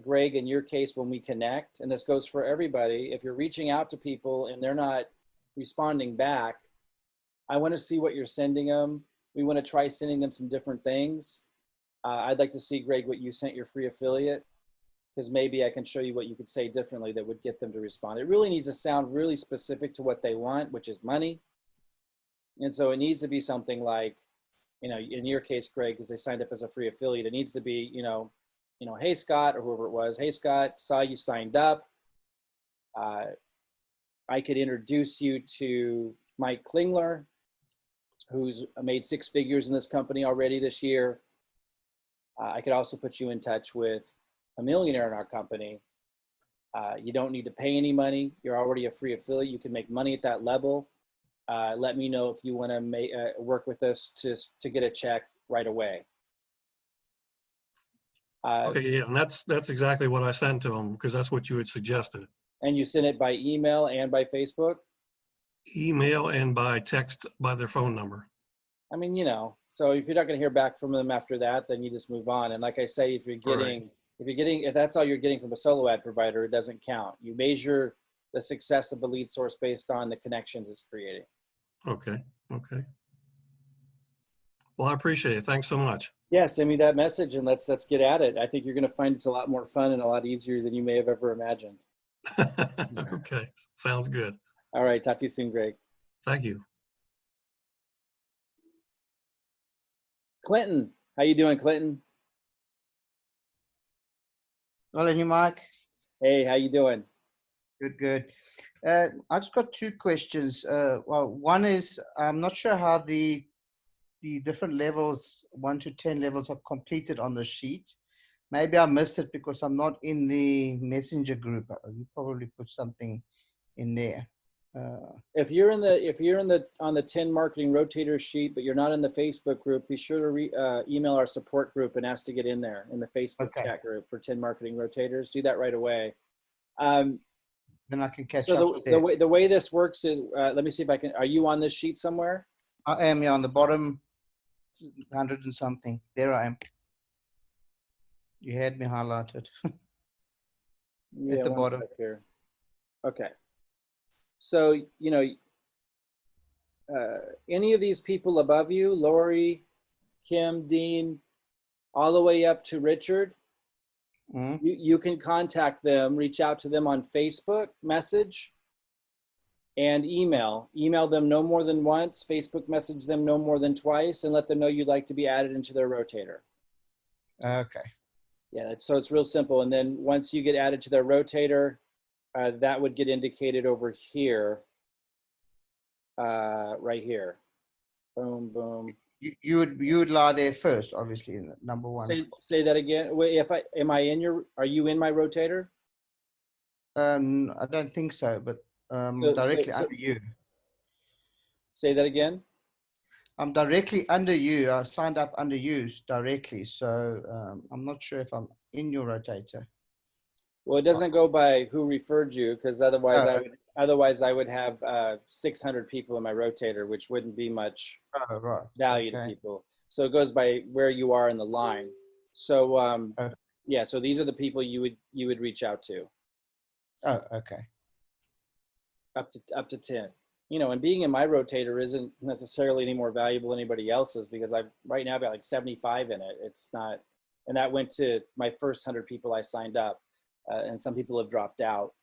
Greg, in your case, when we connect, and this goes for everybody, if you're reaching out to people and they're not responding back, I want to see what you're sending them. We want to try sending them some different things. I'd like to see, Greg, what you sent your free affiliate, because maybe I can show you what you could say differently that would get them to respond. It really needs to sound really specific to what they want, which is money. And so it needs to be something like, in your case, Greg, because they signed up as a free affiliate, it needs to be, hey, Scott, or whoever it was, hey, Scott, saw you signed up. I could introduce you to Mike Klingler, who's made 6 figures in this company already this year. I could also put you in touch with a millionaire in our company. You don't need to pay any money. You're already a free affiliate. You can make money at that level. Let me know if you want to work with us to get a check right away. Okay, yeah, and that's exactly what I sent to them, because that's what you had suggested. And you sent it by email and by Facebook? Email and by text, by their phone number. I mean, so if you're not going to hear back from them after that, then you just move on. And like I say, if that's all you're getting from a solo ad provider, it doesn't count. You measure the success of the lead source based on the connections it's creating. Okay. Well, I appreciate it. Thanks so much. Yeah, send me that message and let's get at it. I think you're going to find it's a lot more fun and a lot easier than you may have ever imagined. Okay, sounds good. All right, talk to you soon, Greg. Thank you. Clinton, how you doing, Clinton? Well, and you, Mike? Hey, how you doing? Good. I just got 2 questions. Well, one is, I'm not sure how the different levels, 1 to 10 levels, are completed on the sheet. Maybe I missed it because I'm not in the messenger group. You probably put something in there. If you're on the 10 marketing rotator sheet, but you're not in the Facebook group, be sure to email our support group and ask to get in there in the Facebook chat group for 10 marketing rotators. Do that right away. Then I can catch up. So the way this works is, let me see if I can. Are you on this sheet somewhere? I am, yeah, on the bottom 100 and something. There I am. You had me highlighted. Yeah, the one bottom. sec here. Okay. So, you know, any of these people above you, Lori, Kim, Dean, all the way up to Richard, Mhm. you can contact them, reach out to them on Facebook message and email. Email them no more than once, Facebook message them no more than twice, and let them know you'd like to be added into their rotator. Okay. Yeah, so it's real simple. And then once you get added to their rotator, that would get indicated over here, right here. Boom, boom. You would lie there first, obviously, in the number one. Say that again. Wait, are you in my rotator? I don't think so, but directly under you. Say that again. I'm directly under you. I signed up under you directly, so I'm not sure if I'm in your rotator. Well, it doesn't go by who referred you, because otherwise Oh. I would have 600 people in my rotator, which wouldn't be much Oh, right. value to Okay. people. So it goes by where you are in the line. So yeah, so these are the people you would reach out to. Oh, okay. Up to 10. You know, and being in my rotator isn't necessarily any more valuable than anybody else's, because I've right now got like 75 in it. It's not, and that went to my first 100 people I signed up, and some people have dropped out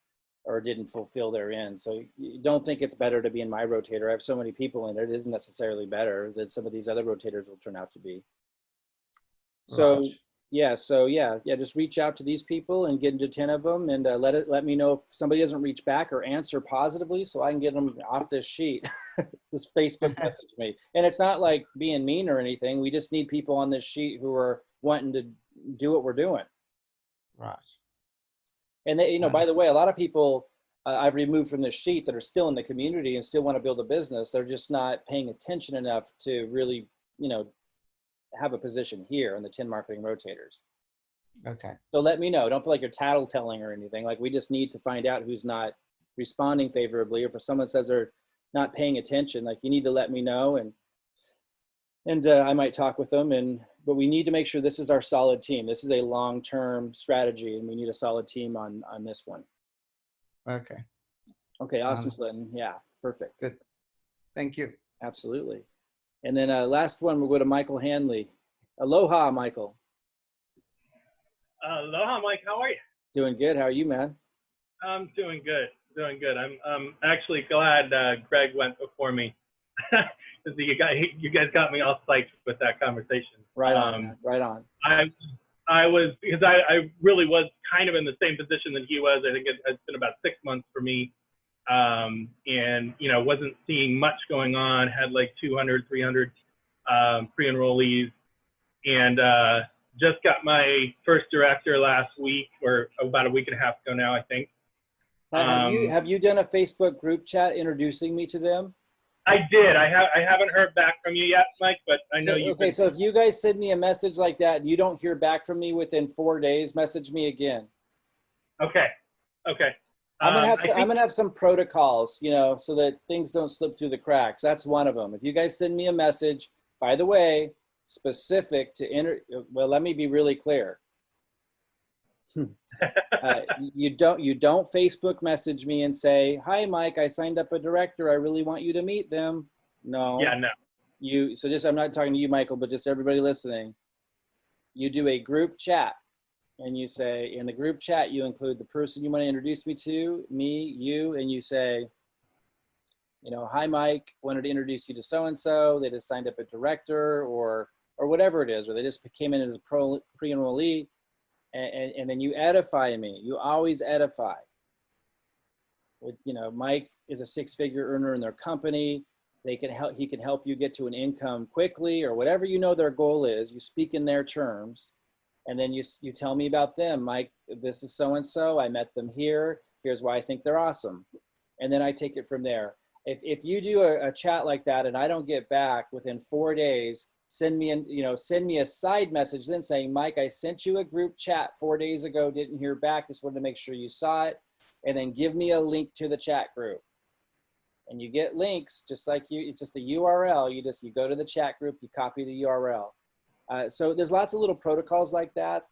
or didn't fulfill their end. So you don't think it's better to be in my rotator. I have so many people in there. It isn't necessarily better than some of these other rotators will turn out to be. So Right. yeah, just reach out to these people and get into 10 of them, and let me know if somebody doesn't reach back or answer positively, so I can get them off this sheet. Just Facebook message me. And it's not like being mean or anything. We just need people on this sheet who are wanting to do what we're doing. Right. And they, you know, by the way, a lot of people I've removed from this sheet that are still in the community and still want to build a business. They're just not paying attention enough to really, you know, have a position here in the 10 marketing rotators. Okay. So let me know. Don't feel like you're tattletelling or anything. Like, we just need to find out who's not responding favorably, or if someone says they're not paying attention, like, you need to let me know, and I might talk with them. But we need to make sure this is our solid team. This is a long-term strategy, and we need a solid team on this one. Okay. Okay, awesome, Slinton. Yeah, perfect. Good. Thank you. Absolutely. And then last one, we'll go to Michael Hanley. Aloha, Michael. Aloha, Mike. How are you? Doing good. How are you, man? I'm doing good. Doing good. I'm actually glad Greg went before me. You guys got me all psyched with that conversation. Right on, man. Right on. I was, because I really was kind of in the same position that he was. I think it's been about 6 months for me. And, you know, wasn't seeing much going on, had like 200, 300 pre-enrollees, and just got my first director last week, or about a week and a half ago now, I think. Have you done a Facebook group chat introducing me to them? I did. I haven't heard back from you yet, Mike, but I know you. Okay, so if you guys send me a message like that and you don't hear back from me within 4 days, message me again. Okay. Okay. I'm gonna have some protocols, you know, so that things don't slip through the cracks. That's one of them. If you guys send me a message, by the way, specific to well, let me be really clear. You don't Facebook message me and say, "Hi, Mike, I signed up a director. I really want you to meet them." No. Yeah, no. So just, I'm not talking to you, Michael, but just everybody listening. You do a group chat, and you say, in the group chat, you include the person you want to introduce me to, me, you, and you say, you know, "Hi, Mike, wanted to introduce you to so-and-so. They just signed up a director," or whatever it is, or they just came in as a pre-enrollee. And then you edify me. You always edify. You know, Mike is a 6-figure earner in their company. He can help you get to an income quickly, or whatever you know their goal is. You speak in their terms, and then you tell me about them. Mike, this is so-and-so. I met them here. Here's why I think they're awesome. And then I take it from there. If you do a chat like that and I don't get back within 4 days, send me a side message then saying, "Mike, I sent you a group chat 4 days ago, didn't hear back, just wanted to make sure you saw it." And then give me a link to the chat group. And you get links, just like it's just a URL. You go to the chat group, you copy the URL. So there's lots of little protocols like that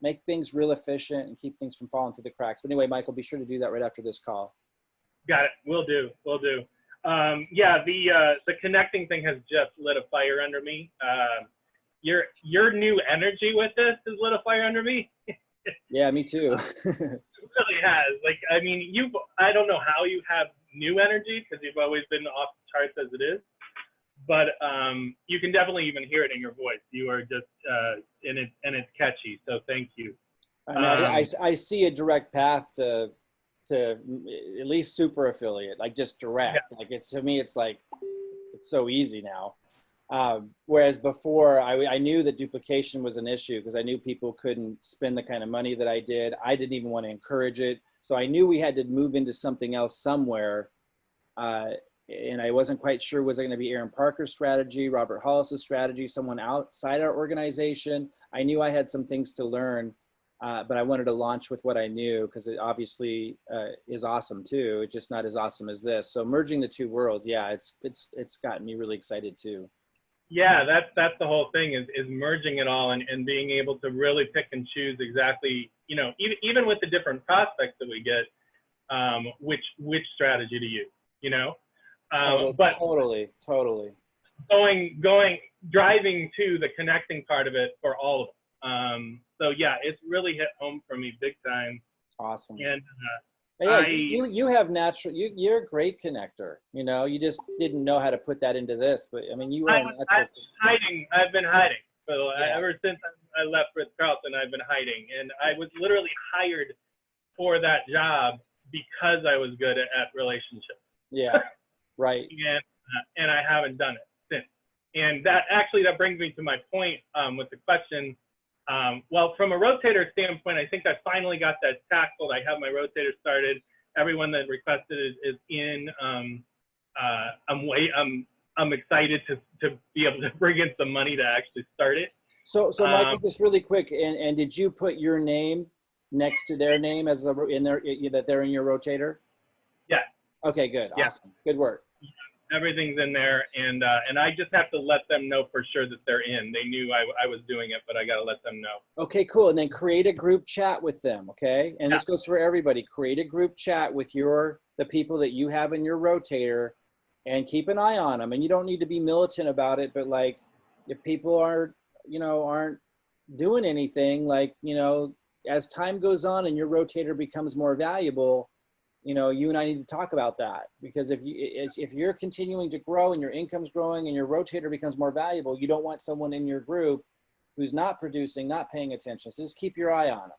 make things real efficient and keep things from falling through the cracks. But anyway, Michael, be sure to do that right after this call. Got it. Will do. Will do. Yeah, the connecting thing has just lit a fire under me. Your new energy with this has lit a fire under me. Yeah, me too. It really has. Like, I mean, I don't know how you have new energy because you've always been off the charts as it is, but you can definitely even hear it in your voice. You are just, and it's catchy. So thank you. I mean, I see a direct path to at least super affiliate, like just direct. Yeah. Like to me, it's like, it's so easy now. Whereas before I knew that duplication was an issue because I knew people couldn't spend the kind of money that I did. I didn't even want to encourage it. So I knew we had to move into something else somewhere. And I wasn't quite sure, was it going to be Aaron Parker's strategy, Robert Hollis's strategy, someone outside our organization? I knew I had some things to learn, but I wanted to launch with what I knew because it obviously is awesome too. It's just not as awesome as this. So merging the two worlds, yeah, it's gotten me really excited too. Yeah, that's the whole thing is merging it all and being able to really pick and choose exactly, you know, even with the different prospects that we get, which strategy to use, you know. But totally driving to the connecting part of it for all of them. So yeah, it's really hit home for me big time. Awesome. And yeah, you have natural. You're a great connector. You know, you just didn't know how to put that into this. But I mean, you are. I've been hiding. So yeah. Ever since I left Ritz-Carlton, I've been hiding, and I was literally hired for that job because I was good at relationships. Yeah. Right. And I haven't done it since. And that brings me to my point with the question. Well, from a rotator standpoint, I think I finally got that tackled. I have my rotator started. Everyone that requested is in. I'm excited to be able to bring in some money to actually start it. So Michael, just really quick, and did you put your name next to their name as that they're in your rotator? Yeah. Okay, good. Yeah. Awesome. Good work. Everything's in there, and I just have to let them know for sure that they're in. They knew I was doing it, but I got to let them know. Okay, cool. And then create a group chat with them, okay? And this goes for everybody. Create a group chat with the people that you have in your rotator, and keep an eye on them. And you don't need to be militant about it, but like if people aren't doing anything, like, you know, as time goes on and your rotator becomes more valuable, you know, you and I need to talk about that, because if you're continuing to grow and your income's growing and your rotator becomes more valuable, you don't want someone in your group who's not producing, not paying attention. So just keep your eye on them.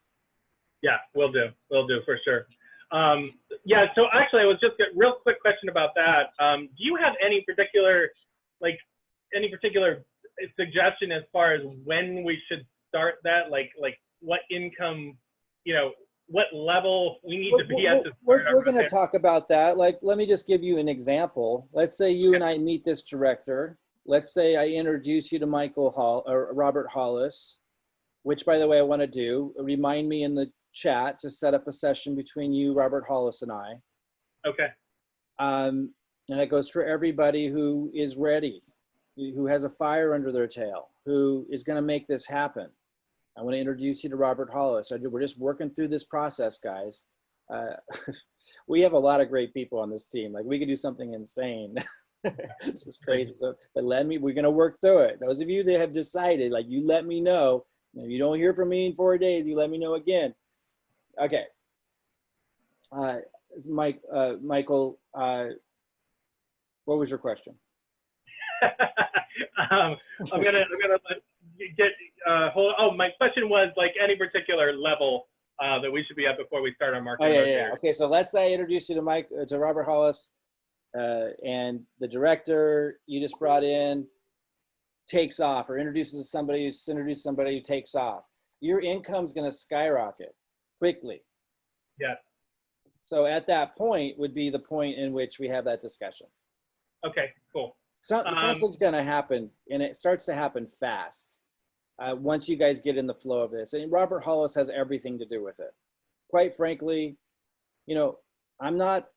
Yeah, will do for sure. Yeah, so actually I was just a real quick question about that. Do you have any particular suggestion as far as when we should start that? Like what income, you know, what level we need to be at to start? We're going to talk about that. Like, let me just give you an example. Let's say you and I meet this director. Let's say I introduce you to Robert Hollis, which, by the way, I want to do. Remind me in the chat to set up a session between you, Robert Hollis, and I. Okay. And that goes for everybody who is ready, who has a fire under their tail, who is going to make this happen. I want to introduce you to Robert Hollis. We're just working through this process, guys. We have a lot of great people on this team. Like, we could do something insane. This is crazy. So, but we're going to work through it. Those of you that have decided, like, you let me know. If you don't hear from me in 4 days, you let me know again. Okay. Michael, what was your question? I'm gonna get hold. Oh, my question was like any particular level that we should be at before we start our marketing. Oh, yeah. Okay, so let's say I introduce you to Robert Hollis, and the director you just brought in takes off, or introduces somebody who takes off. Your income's going to skyrocket quickly. Yeah. So at that point would be the point in which we have that discussion. Okay, cool. Something's going to happen, and it starts to happen fast once you guys get in the flow of this. And Robert Hollis has everything to do with it. Quite frankly, you know, I'm not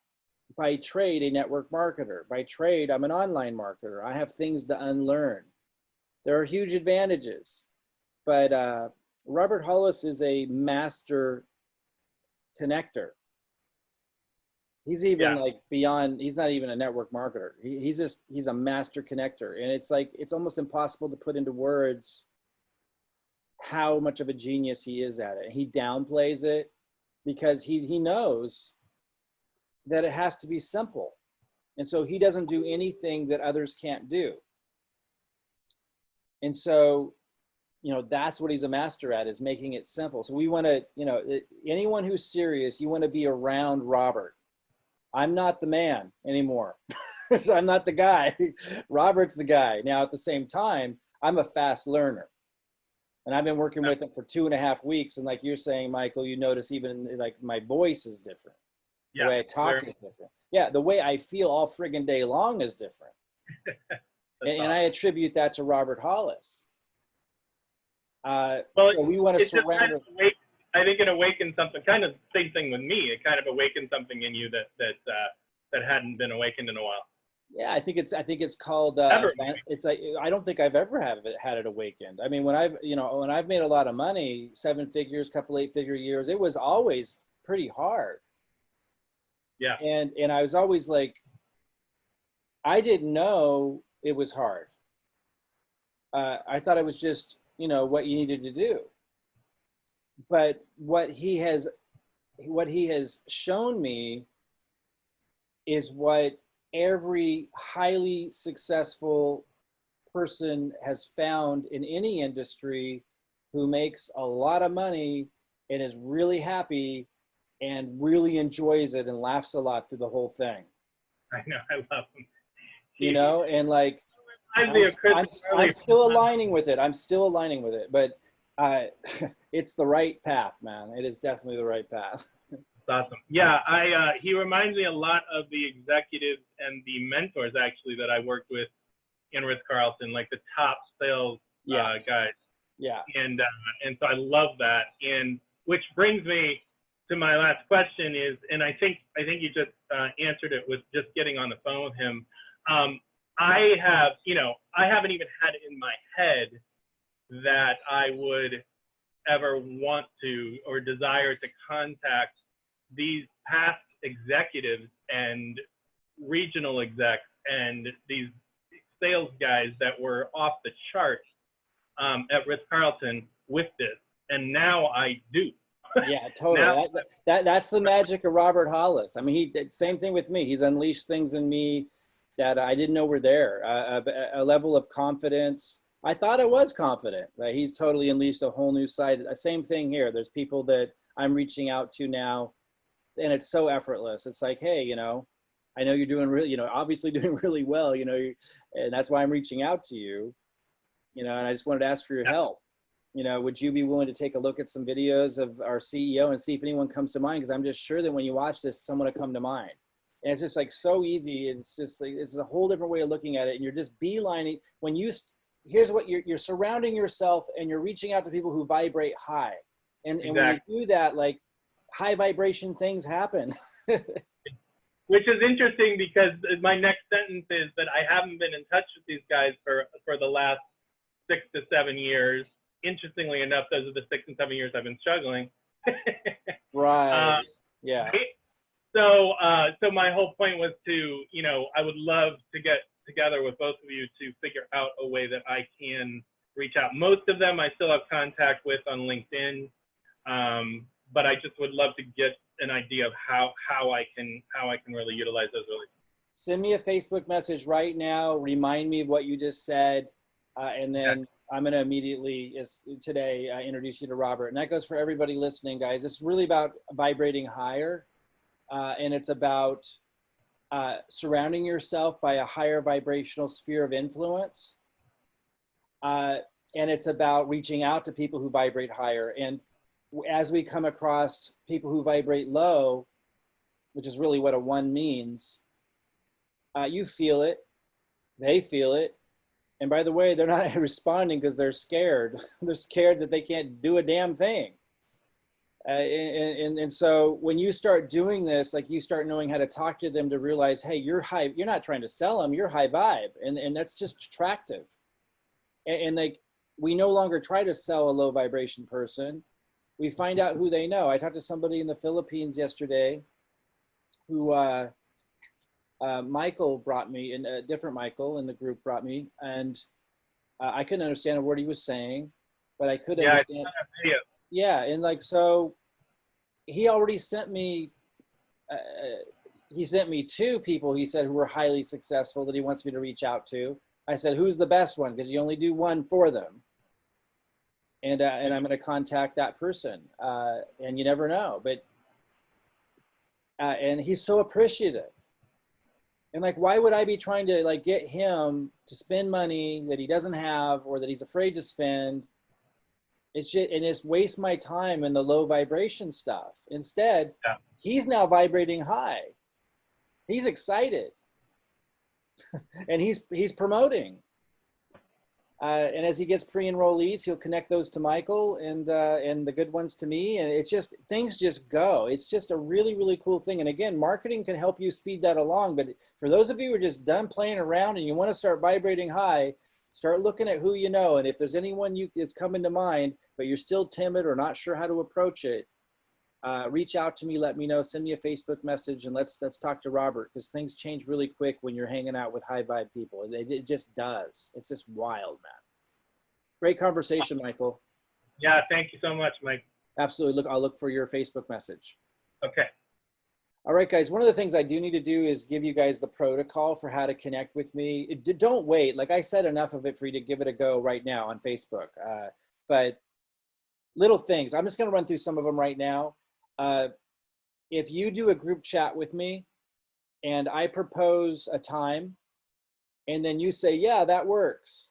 by trade a network marketer. By trade, I'm an online marketer. I have things to unlearn. There are huge advantages, but Robert Hollis is a master connector. He's even Yeah. like beyond, he's not even a network marketer. He's a master connector. And it's like, it's almost impossible to put into words how much of a genius he is at it. He downplays it because he knows that it has to be simple. And so he doesn't do anything that others can't do. And so, you know, that's what he's a master at, is making it simple. So we want to, you know, anyone who's serious, you want to be around Robert. I'm not the man anymore. I'm not the guy. Robert's the guy. Now, at the same time, I'm a fast learner. And I've been working with him for 2.5 weeks. And like you're saying, Michael, you notice even like my voice is different. The way I talk is different. Yeah, the way I feel all friggin' day long is different. And I attribute that to Robert Hollis. Well, so we want to surround kind of I think it awakens something, kind of same thing with me. It kind of awakened something in you that hadn't been awakened in a while. Yeah, I think it's called. It's like, I don't think I've ever had it awakened. I mean, when I've made a lot of money, 7 figures, couple 8-figure years, it was always pretty hard. Yeah. And I was always like, I didn't know it was hard. I thought it was just, you know, what you needed to do. But what he has shown me is what every highly successful person has found in any industry who makes a lot of money and is really happy and really enjoys it and laughs a lot through the whole thing. I know, I love him. You know, and like, I'm still aligning with it. I'm still aligning with it, but it's the right path, man. It is definitely the right path. That's awesome. Yeah, he reminds me a lot of the executives and the mentors actually that I worked with in Ritz-Carlton, like the top sales guys. Yeah. And so I love that. And which brings me to my last question is, and I think you just answered it with just getting on the phone with him. I haven't even had it in my head that I would ever want to or desire to contact these past executives and regional execs and these sales guys that were off the charts at Ritz-Carlton with this. And now I do. Yeah, totally. That's the magic of Robert Hollis. I mean, he did same thing with me. He's unleashed things in me that I didn't know were there. A level of confidence. I thought I was confident. He's totally unleashed a whole new side. Same thing here. There's people that I'm reaching out to now, and it's so effortless. It's like, hey, you know, I know you're doing really, you know, obviously doing really well, you know, and that's why I'm reaching out to you, you know, and I just wanted to ask for your help. You know, would you be willing to take a look at some videos of our CEO and see if anyone comes to mind? Because I'm just sure that when you watch this, someone will come to mind. And it's just like so easy. It's just like, it's a whole different way of looking at it. And you're just beelining when here's what you're surrounding yourself and you're reaching out to people who vibrate high. And when you do that, like high vibration things happen. Which is interesting because my next sentence is that I haven't been in touch with these guys for the last 6 to 7 years. Interestingly enough, those are the 6 and 7 years I've been struggling. Right. Yeah. So my whole point was to, you know, I would love to get together with both of you to figure out a way that I can reach out. Most of them I still have contact with on LinkedIn, but I just would love to get an idea of how I can really utilize those relationships. Send me a Facebook message right now. Remind me of what you just said, and then I'm going to immediately today introduce you to Robert. And that goes for everybody listening, guys. It's really about vibrating higher, and it's about surrounding yourself by a higher vibrational sphere of influence. And it's about reaching out to people who vibrate higher. And as we come across people who vibrate low, which is really what a 1 means, you feel it, they feel it. And by the way, they're not responding because they're scared. They're scared that they can't do a damn thing. And so when you start doing this, like you start knowing how to talk to them to realize, hey, you're not trying to sell them, you're high vibe. And that's just attractive. And like, we no longer try to sell a low vibration person. We find out who they know. I talked to somebody in the Philippines yesterday who Michael brought me, and a different Michael in the group brought me, and I couldn't understand a word he was saying, but I could understand. I saw that video. Yeah, and like, so he already sent me, he sent me 2 people, he said, who were highly successful that he wants me to reach out to. I said, who's the best one? Because you only do one for them. And I'm going to contact that person. And you never know, but, and he's so appreciative. And like, why would I be trying to like get him to spend money that he doesn't have or that he's afraid to spend? It's just, and it's waste my time in the low vibration stuff. Instead, he's now vibrating high. He's excited. And he's promoting. And as he gets pre-enrollees, he'll connect those to Michael and the good ones to me. And it's just, things just go. It's just a really, really cool thing. And again, marketing can help you speed that along. But for those of you who are just done playing around and you want to start vibrating high, start looking at who you know. And if there's anyone that's coming to mind, but you're still timid or not sure how to approach it, reach out to me, let me know, send me a Facebook message, and let's talk to Robert, because things change really quick when you're hanging out with high vibe people. It just does. It's just wild, man. Great conversation, Michael. Yeah, thank you so much, Mike. Absolutely. I'll look for your Facebook message. Okay. All right, guys. One of the things I do need to do is give you guys the protocol for how to connect with me. Don't wait. Like I said, enough of it for you to give it a go right now on Facebook. But little things. I'm just going to run through some of them right now. If you do a group chat with me and I propose a time and then you say, yeah, that works.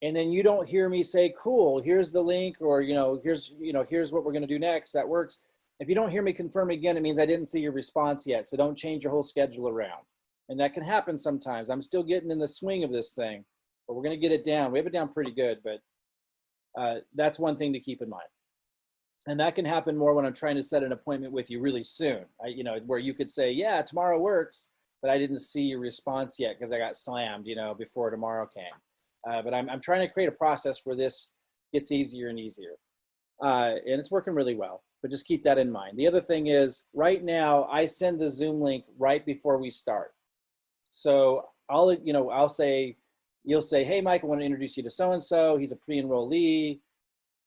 And then you don't hear me say, cool, here's the link, or, here's what we're going to do next. That works. If you don't hear me confirm again, it means I didn't see your response yet. So don't change your whole schedule around. And that can happen sometimes. I'm still getting in the swing of this thing, but we're going to get it down. We have it down pretty good, but that's one thing to keep in mind. And that can happen more when I'm trying to set an appointment with you really soon. Where you could say, yeah, tomorrow works, but I didn't see your response yet because I got slammed, before tomorrow came. But I'm trying to create a process where this gets easier and easier. And it's working really well, but just keep that in mind. The other thing is, right now, I send the Zoom link right before we start. So you'll say, hey, Mike, I want to introduce you to so-and-so. He's a pre-enrollee.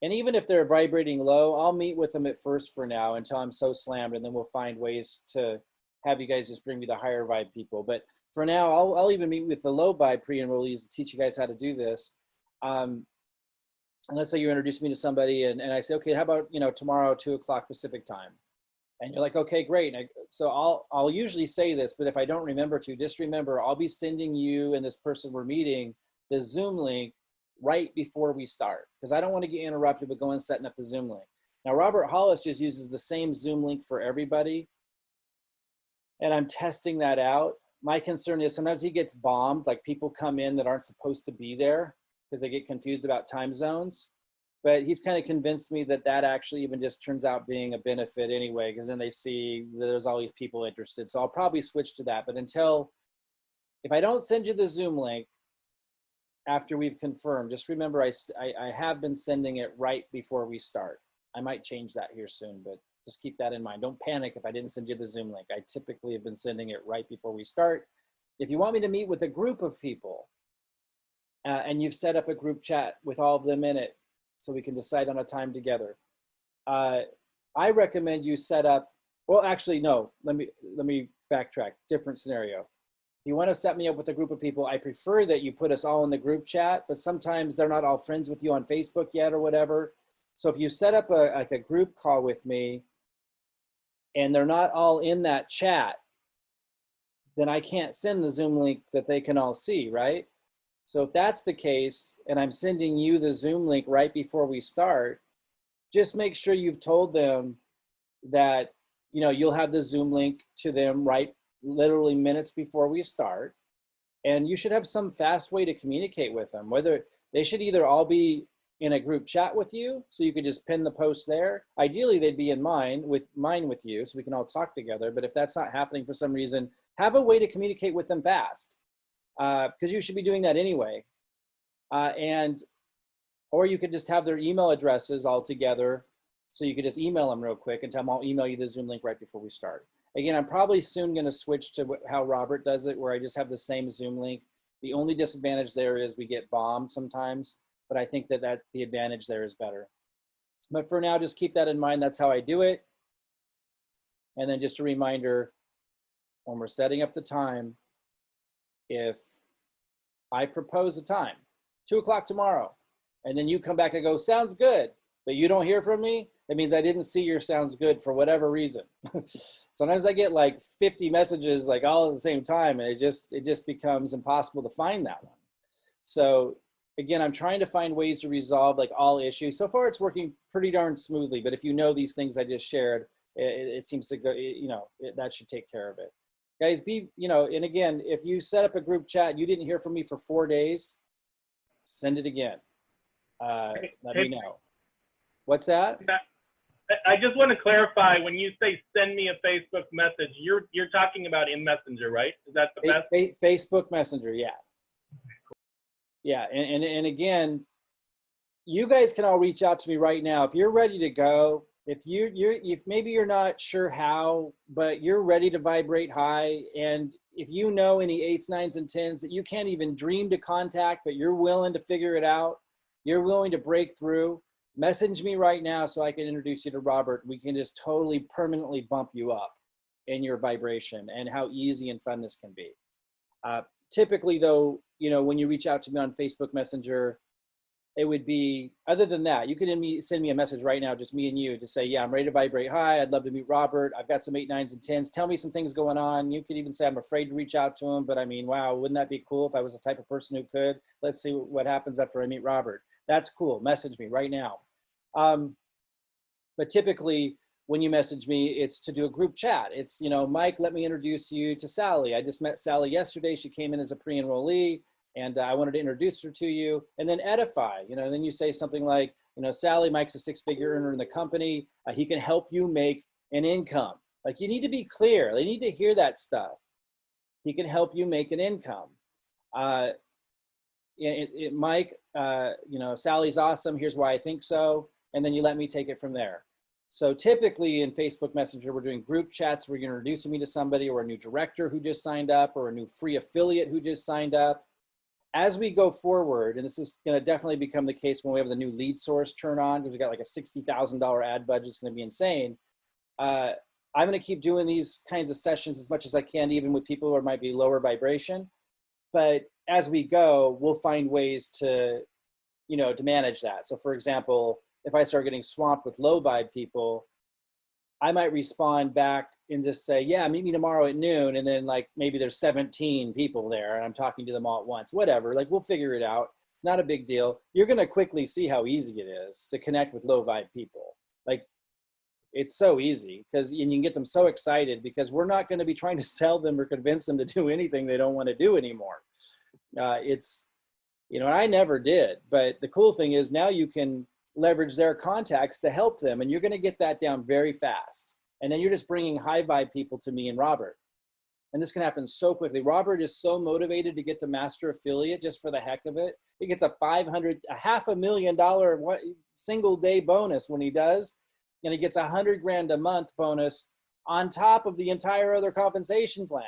And even if they're vibrating low, I'll meet with them at first for now until I'm so slammed, and then we'll find ways to have you guys just bring me the higher vibe people. But for now, I'll even meet with the low vibe pre-enrollees to teach you guys how to do this. And let's say you introduce me to somebody and I say, okay, how about, tomorrow, 2 o'clock Pacific time? And you're like, okay, great. So I'll usually say this, but if I don't remember to, just remember, I'll be sending you and this person we're meeting the Zoom link right before we start, because I don't want to get interrupted with going setting up the Zoom link. Now, Robert Hollis just uses the same Zoom link for everybody, and I'm testing that out. My concern is sometimes he gets bombed, like people come in that aren't supposed to be there because they get confused about time zones. But he's kind of convinced me that actually even just turns out being a benefit anyway, because then they see there's all these people interested. So I'll probably switch to that. But if I don't send you the Zoom link after we've confirmed, just remember I have been sending it right before we start. I might change that here soon, but just keep that in mind. Don't panic if I didn't send you the Zoom link. I typically have been sending it right before we start. If you want me to meet with a group of people and you've set up a group chat with all of them in it so we can decide on a time together, I recommend you set up, well, actually, no, let me backtrack, different scenario. If you want to set me up with a group of people, I prefer that you put us all in the group chat, but sometimes they're not all friends with you on Facebook yet or whatever. So if you set up a group call with me and they're not all in that chat, then I can't send the Zoom link that they can all see, right? So if that's the case, and I'm sending you the Zoom link right before we start, just make sure you've told them that, you'll have the Zoom link to them right literally minutes before we start. And you should have some fast way to communicate with them, whether they should either all be in a group chat with you, so you could just pin the post there. Ideally, they'd be in mine with you, so we can all talk together. But if that's not happening for some reason, have a way to communicate with them fast, because you should be doing that anyway. And Or you could just have their email addresses all together. So you could just email them real quick and tell them, I'll email you the Zoom link right before we start. Again, I'm probably soon going to switch to how Robert does it, where I just have the same Zoom link. The only disadvantage there is we get bombed sometimes, but I think that the advantage there is better. But for now, just keep that in mind. That's how I do it. And then just a reminder, when we're setting up the time, if I propose a time, 2 o'clock tomorrow, and then you come back and go, sounds good, but you don't hear from me, that means I didn't see your sounds good for whatever reason. Sometimes I get like 50 messages like all at the same time, and it just becomes impossible to find that one. So again, I'm trying to find ways to resolve like all issues. So far it's working pretty darn smoothly, but if you know these things I just shared, it seems to go, that should take care of it. Guys, and again, if you set up a group chat and you didn't hear from me for 4 days, send it again. Let me know. What's that? I just want to clarify, when you say send me a Facebook message, you're talking about in Messenger, right? Is that the best? Facebook Messenger, yeah. Yeah, and again, you guys can all reach out to me right now. If you're ready to go, if maybe you're not sure how, but you're ready to vibrate high, and if you know any 8s, 9s, and 10s that you can't even dream to contact, but you're willing to figure it out, you're willing to break through, message me right now so I can introduce you to Robert. We can just totally permanently bump you up in your vibration and how easy and fun this can be. Typically though, when you reach out to me on Facebook Messenger, it would be, other than that, you can send me a message right now, just me and you, to say, yeah, I'm ready to vibrate high. I'd love to meet Robert. I've got some 8, 9s, and 10s. Tell me some things going on. You could even say, I'm afraid to reach out to him, but I mean, wow, wouldn't that be cool if I was the type of person who could? Let's see what happens after I meet Robert. That's cool. Message me right now. But typically when you message me, it's to do a group chat. It's, Mike, let me introduce you to Sally. I just met Sally yesterday. She came in as a pre-enrollee, and I wanted to introduce her to you, and then edify, then you say something like, Sally, Mike's a 6-figure earner in the company. He can help you make an income. Like, you need to be clear. They need to hear that stuff. He can help you make an income. Mike, Sally's awesome. Here's why I think so. And then you let me take it from there. So typically in Facebook Messenger, we're doing group chats where you're introducing me to somebody, or a new director who just signed up, or a new free affiliate who just signed up. As we go forward, and this is going to definitely become the case when we have the new lead source turn on, because we got like a $60,000 ad budget. It's going to be insane. I'm going to keep doing these kinds of sessions as much as I can, even with people who might be lower vibration. But as we go, we'll find ways to, to manage that. So for example, if I start getting swamped with low vibe people, I might respond back and just say, yeah, meet me tomorrow at noon. And then like, maybe there's 17 people there and I'm talking to them all at once, whatever, like we'll figure it out. Not a big deal. You're going to quickly see how easy it is to connect with low vibe people. Like, it's so easy, because you can get them so excited, because we're not going to be trying to sell them or convince them to do anything they don't want to do anymore. I never did, but the cool thing is now you can leverage their contacts to help them, and you're going to get that down very fast. And then you're just bringing high vibe people to me and Robert. And this can happen so quickly. Robert is so motivated to get to master affiliate just for the heck of it. He gets a $500,000 single day bonus when he does. And he gets $100,000 a month bonus on top of the entire other compensation plan.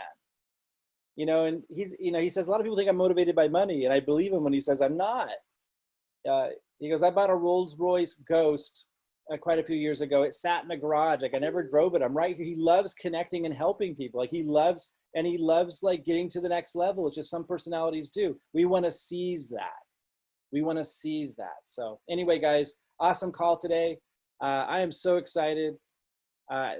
And he says, a lot of people think I'm motivated by money, and I believe him when he says I'm not. He goes, I bought a Rolls Royce Ghost quite a few years ago. It sat in the garage. Like, I never drove it. I'm right here. He loves connecting and helping people. Like, he loves like getting to the next level. It's just some personalities do. We want to seize that. So anyway, guys, awesome call today. I am so excited.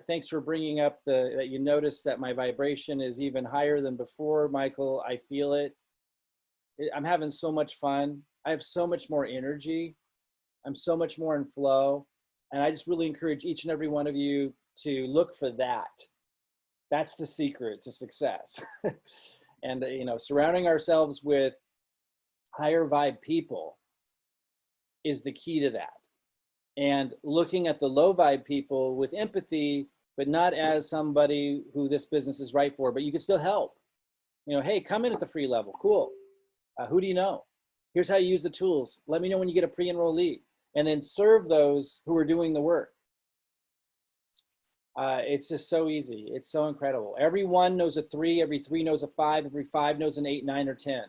Thanks for bringing up that you noticed that my vibration is even higher than before, Michael. I feel it. I'm having so much fun. I have so much more energy. I'm so much more in flow. And I just really encourage each and every one of you to look for that. That's the secret to success. And, surrounding ourselves with higher vibe people is the key to that. And looking at the low vibe people with empathy, but not as somebody who this business is right for, but you can still help. Hey, come in at the free level. Cool. Who do you know? Here's how you use the tools. Let me know when you get a pre-enrollee, and then serve those who are doing the work. It's just so easy. It's so incredible. Every 1 knows a 3, every 3 knows a 5, every 5 knows an 8, 9, or 10.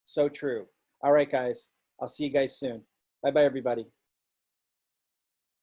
So true. All right, guys. I'll see you guys soon. Bye-bye, everybody.